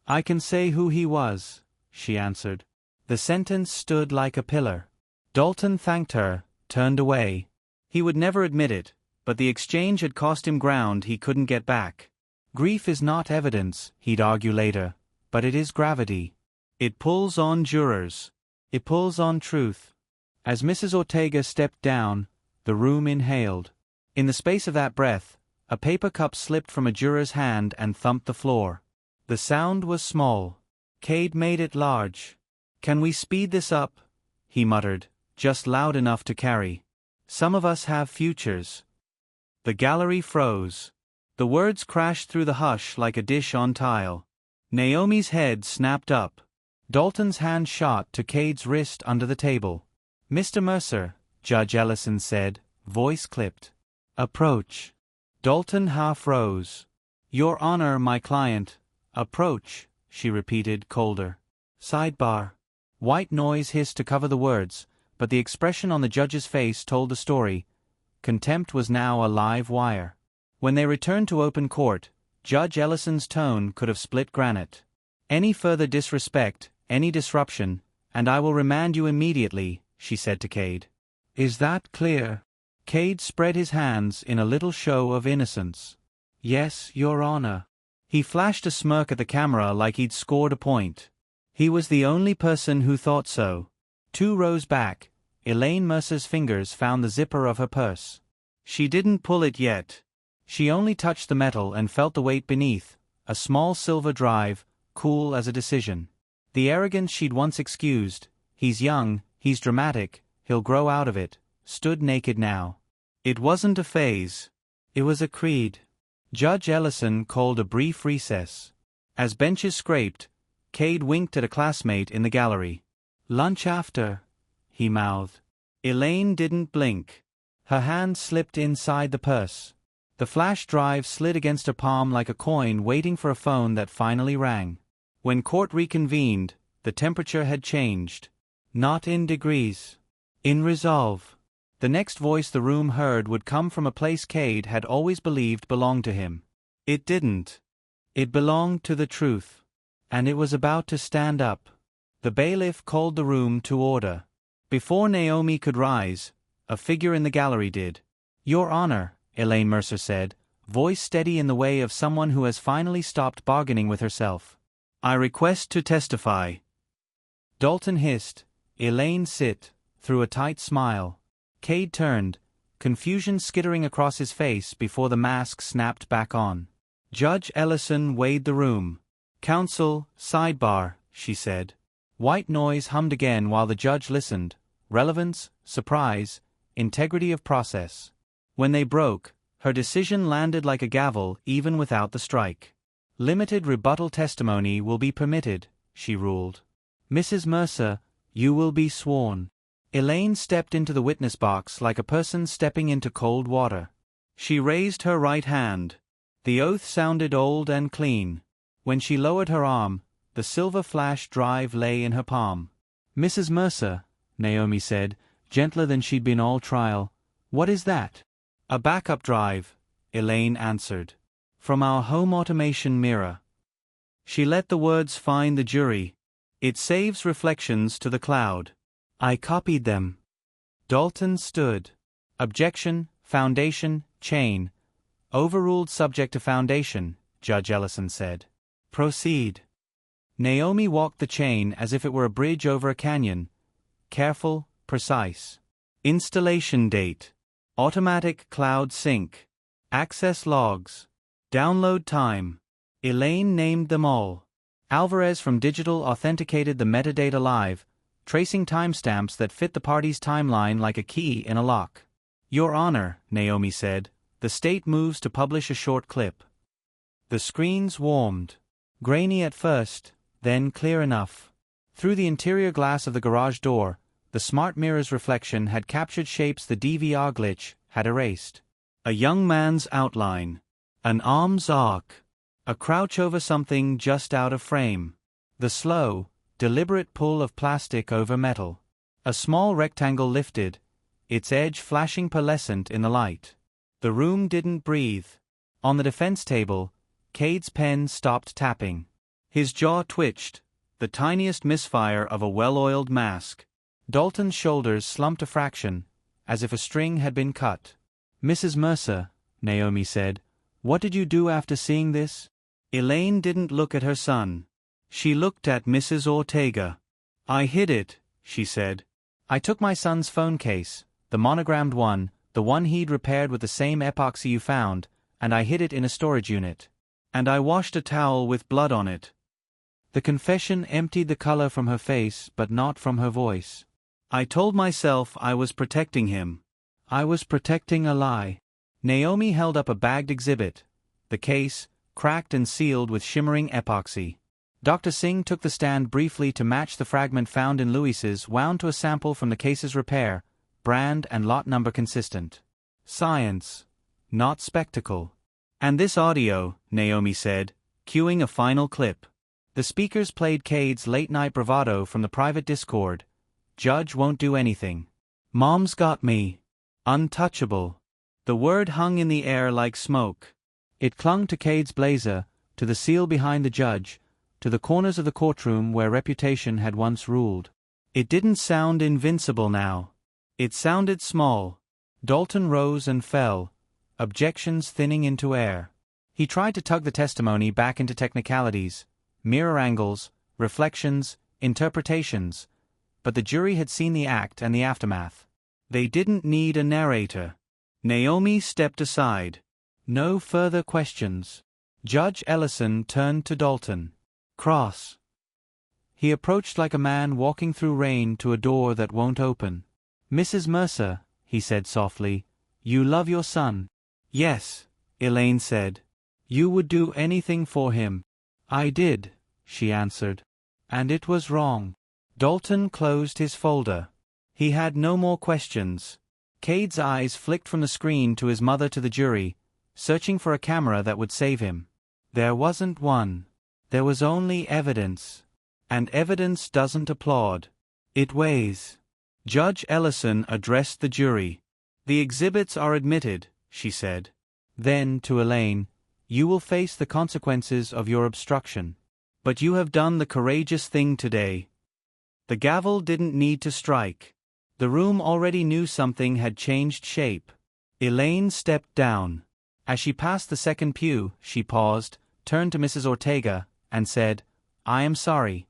[SPEAKER 1] "I can say who he was," she answered. The sentence stood like a pillar. Dalton thanked her, turned away. He would never admit it, but the exchange had cost him ground he couldn't get back. Grief is not evidence, he'd argue later, but it is gravity. It pulls on jurors. It pulls on truth. As Mrs. Ortega stepped down, the room inhaled. In the space of that breath, a paper cup slipped from a juror's hand and thumped the floor. The sound was small. Cade made it large. "Can we speed this up?" he muttered, just loud enough to carry. "Some of us have futures." The gallery froze. The words crashed through the hush like a dish on tile. Naomi's head snapped up. Dalton's hand shot to Cade's wrist under the table. "Mr. Mercer," Judge Ellison said, voice clipped. "Approach." Dalton half rose. "Your Honor, my client." "Approach," she repeated, colder. "Sidebar." White noise hissed to cover the words, but the expression on the judge's face told the story. Contempt was now a live wire. When they returned to open court, Judge Ellison's tone could have split granite. "Any further disrespect, any disruption, and I will remand you immediately," she said to Cade. "Is that clear?" Cade spread his hands in a little show of innocence. "Yes, Your Honor." He flashed a smirk at the camera like he'd scored a point. He was the only person who thought so. 2 rows back, Elaine Mercer's fingers found the zipper of her purse. She didn't pull it yet. She only touched the metal and felt the weight beneath, a small silver drive, cool as a decision. The arrogance she'd once excused, "He's young, he's dramatic, he'll grow out of it," stood naked now. It wasn't a phase. It was a creed. Judge Ellison called a brief recess. As benches scraped, Cade winked at a classmate in the gallery. "Lunch after," he mouthed. Elaine didn't blink. Her hand slipped inside the purse. The flash drive slid against her palm like a coin waiting for a phone that finally rang. When court reconvened, the temperature had changed. Not in degrees. In resolve. The next voice the room heard would come from a place Cade had always believed belonged to him. It didn't. It belonged to the truth. And it was about to stand up. The bailiff called the room to order. Before Naomi could rise, a figure in the gallery did. "Your Honor," Elaine Mercer said, voice steady in the way of someone who has finally stopped bargaining with herself. "I request to testify." Dalton hissed, "Elaine, sit," through a tight smile. Cade turned, confusion skittering across his face before the mask snapped back on. Judge Ellison weighed the room. "Counsel, sidebar," she said. White noise hummed again while the judge listened. Relevance, surprise, integrity of process. When they broke, her decision landed like a gavel even without the strike. "Limited rebuttal testimony will be permitted," she ruled. "Mrs. Mercer, you will be sworn." Elaine stepped into the witness box like a person stepping into cold water. She raised her right hand. The oath sounded old and clean. When she lowered her arm, the silver flash drive lay in her palm. "Mrs. Mercer," Naomi said, gentler than she'd been all trial, "what is that?" "A backup drive," Elaine answered. "From our home automation mirror." She let the words find the jury. "It saves reflections to the cloud." "I copied them." Dalton stood. "Objection, foundation, chain." "Overruled subject to foundation," Judge Ellison said. "Proceed." Naomi walked the chain as if it were a bridge over a canyon. Careful, precise. Installation date. Automatic cloud sync. Access logs. Download time. Elaine named them all. Alvarez from Digital authenticated the metadata live, tracing timestamps that fit the party's timeline like a key in a lock. "Your Honor," Naomi said, "the state moves to publish a short clip." The screens warmed. Grainy at first, then clear enough. Through the interior glass of the garage door, the smart mirror's reflection had captured shapes the DVR glitch had erased. A young man's outline. An arm's arc. A crouch over something just out of frame. The slow, deliberate pull of plastic over metal. A small rectangle lifted, its edge flashing pearlescent in the light. The room didn't breathe. On the defense table, Cade's pen stopped tapping. His jaw twitched, the tiniest misfire of a well-oiled mask. Dalton's shoulders slumped a fraction, as if a string had been cut. "Mrs. Mercer," Naomi said, "what did you do after seeing this?" Elaine didn't look at her son. She looked at Mrs. Ortega. "I hid it," she said. "I took my son's phone case, the monogrammed one, the one he'd repaired with the same epoxy you found, and I hid it in a storage unit. And I washed a towel with blood on it." The confession emptied the color from her face but not from her voice. "I told myself I was protecting him. I was protecting a lie." Naomi held up a bagged exhibit, the case, cracked and sealed with shimmering epoxy. Dr. Singh took the stand briefly to match the fragment found in Louis's, wound to a sample from the case's repair, brand and lot number consistent. Science, not spectacle. "And this audio," Naomi said, cueing a final clip. The speakers played Cade's late-night bravado from the private Discord. "Judge won't do anything. Mom's got me. Untouchable." The word hung in the air like smoke. It clung to Cade's blazer, to the seal behind the judge, to the corners of the courtroom where reputation had once ruled. It didn't sound invincible now. It sounded small. Dalton rose and fell, objections thinning into air. He tried to tug the testimony back into technicalities, mirror angles, reflections, interpretations, but the jury had seen the act and the aftermath. They didn't need a narrator. Naomi stepped aside. No further questions. Judge Ellison turned to Dalton. "Cross." He approached like a man walking through rain to a door that won't open. "Mrs. Mercer," he said softly, "you love your son." "Yes," Elaine said. "You would do anything for him." "I did," she answered. "And it was wrong." Dalton closed his folder. He had no more questions. Cade's eyes flicked from the screen to his mother to the jury, searching for a camera that would save him. There wasn't one. There was only evidence. And evidence doesn't applaud. It weighs. Judge Ellison addressed the jury. "The exhibits are admitted," she said. Then, to Elaine, "You will face the consequences of your obstruction. But you have done the courageous thing today." The gavel didn't need to strike. The room already knew something had changed shape. Elaine stepped down. As she passed the second pew, she paused, turned to Mrs. Ortega, and said, "I am sorry."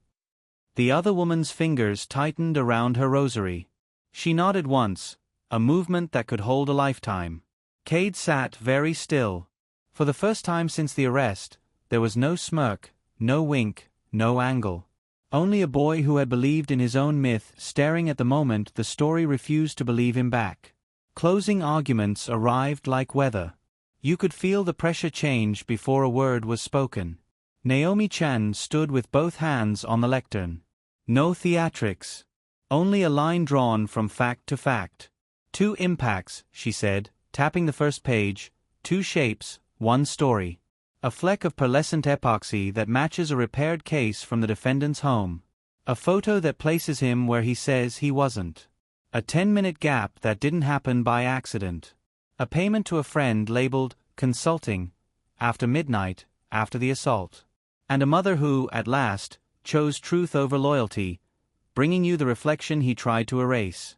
[SPEAKER 1] The other woman's fingers tightened around her rosary. She nodded once, a movement that could hold a lifetime. Cade sat very still. For the first time since the arrest, there was no smirk, no wink, no angle. Only a boy who had believed in his own myth staring at the moment the story refused to believe him back. Closing arguments arrived like weather. You could feel the pressure change before a word was spoken. Naomi Chen stood with both hands on the lectern. No theatrics. Only a line drawn from fact to fact. 2 impacts, she said, tapping the first page, 2 shapes, 1 story. A fleck of pearlescent epoxy that matches a repaired case from the defendant's home. A photo that places him where he says he wasn't. A 10-minute gap that didn't happen by accident. A payment to a friend labeled consulting, after midnight, after the assault. And a mother who, at last, chose truth over loyalty, bringing you the reflection he tried to erase.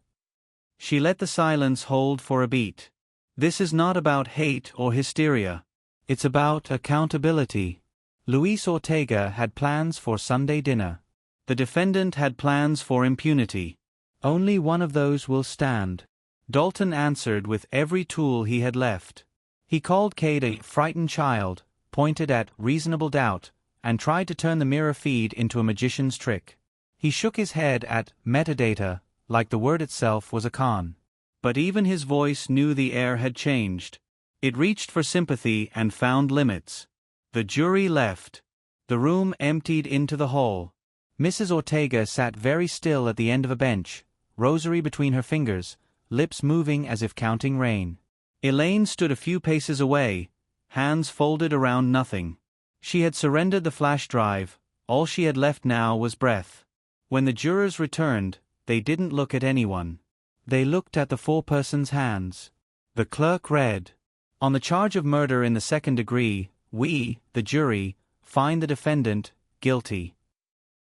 [SPEAKER 1] She let the silence hold for a beat. This is not about hate or hysteria. It's about accountability. Luis Ortega had plans for Sunday dinner. The defendant had plans for impunity. Only one of those will stand. Dalton answered with every tool he had left. He called Cade a frightened child, pointed at reasonable doubt, and tried to turn the mirror feed into a magician's trick. He shook his head at metadata, like the word itself was a con. But even his voice knew the air had changed. It reached for sympathy and found limits. The jury left. The room emptied into the hall. Mrs. Ortega sat very still at the end of a bench, rosary between her fingers, lips moving as if counting rain. Elaine stood a few paces away, hands folded around nothing. She had surrendered the flash drive, all she had left now was breath. When the jurors returned, they didn't look at anyone. They looked at the foreperson's hands. The clerk read, "On the charge of murder in the second degree, we, the jury, find the defendant guilty."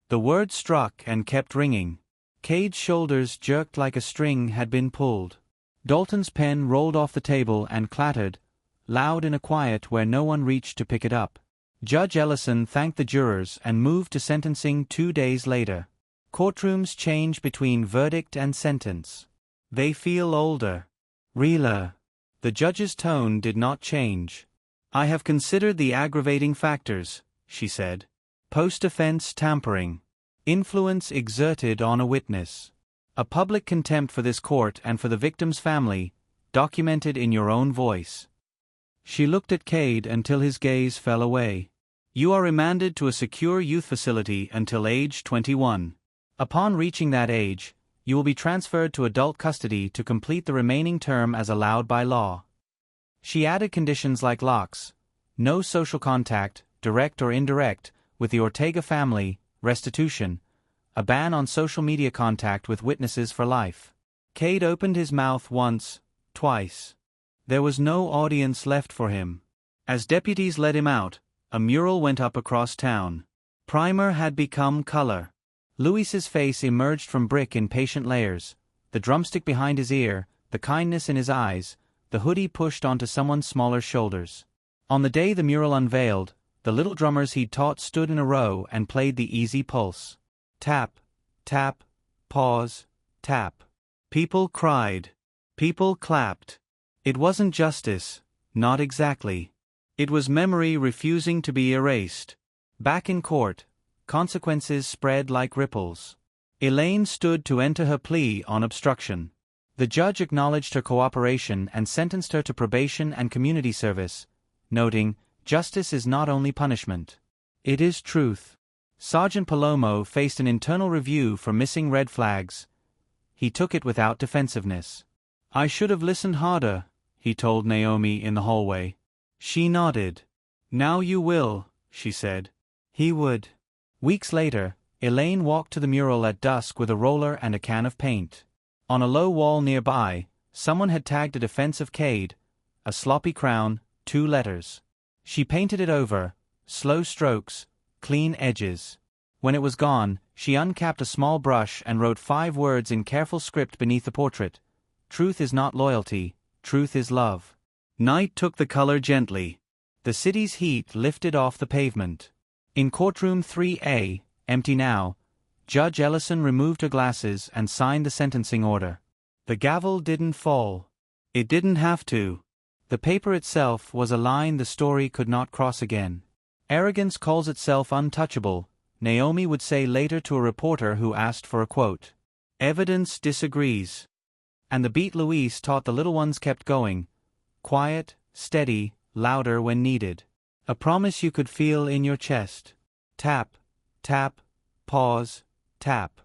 [SPEAKER 1] The word struck and kept ringing. Cade's shoulders jerked like a string had been pulled. Dalton's pen rolled off the table and clattered, loud in a quiet where no one reached to pick it up. Judge Ellison thanked the jurors and moved to sentencing 2 days later. Courtrooms change between verdict and sentence. They feel older. Realer. The judge's tone did not change. "I have considered the aggravating factors," she said. "Post-offense tampering. Influence exerted on a witness. A public contempt for this court and for the victim's family, documented in your own voice." She looked at Cade until his gaze fell away. "You are remanded to a secure youth facility until age 21. Upon reaching that age, you will be transferred to adult custody to complete the remaining term as allowed by law." She added conditions like locks, no social contact, direct or indirect, with the Ortega family, restitution, a ban on social media contact with witnesses for life. Cade opened his mouth once, twice. There was no audience left for him. As deputies led him out, a mural went up across town. Primer had become color. Luis's face emerged from brick in patient layers, the drumstick behind his ear, the kindness in his eyes, the hoodie pushed onto someone's smaller shoulders. On the day the mural unveiled, the little drummers he'd taught stood in a row and played the easy pulse. Tap, tap, pause, tap. People cried. People clapped. It wasn't justice, not exactly. It was memory refusing to be erased. Back in court, consequences spread like ripples. Elaine stood to enter her plea on obstruction. The judge acknowledged her cooperation and sentenced her to probation and community service, noting, "Justice is not only punishment. It is truth." Sergeant Palomo faced an internal review for missing red flags. He took it without defensiveness. "I should have listened harder," he told Naomi in the hallway. She nodded. "Now you will," she said. He would. Weeks later, Elaine walked to the mural at dusk with a roller and a can of paint. On a low wall nearby, someone had tagged a defensive cade, a sloppy crown, 2 letters. She painted it over, slow strokes, clean edges. When it was gone, she uncapped a small brush and wrote 5 words in careful script beneath the portrait. Truth is not loyalty, truth is love. Night took the color gently. The city's heat lifted off the pavement. In courtroom 3A, empty now, Judge Ellison removed her glasses and signed the sentencing order. The gavel didn't fall. It didn't have to. The paper itself was a line the story could not cross again. Arrogance calls itself untouchable, Naomi would say later to a reporter who asked for a quote. Evidence disagrees. And the beat Louise taught the little ones kept going. Quiet, steady, louder when needed. A promise you could feel in your chest. Tap, tap, pause, tap.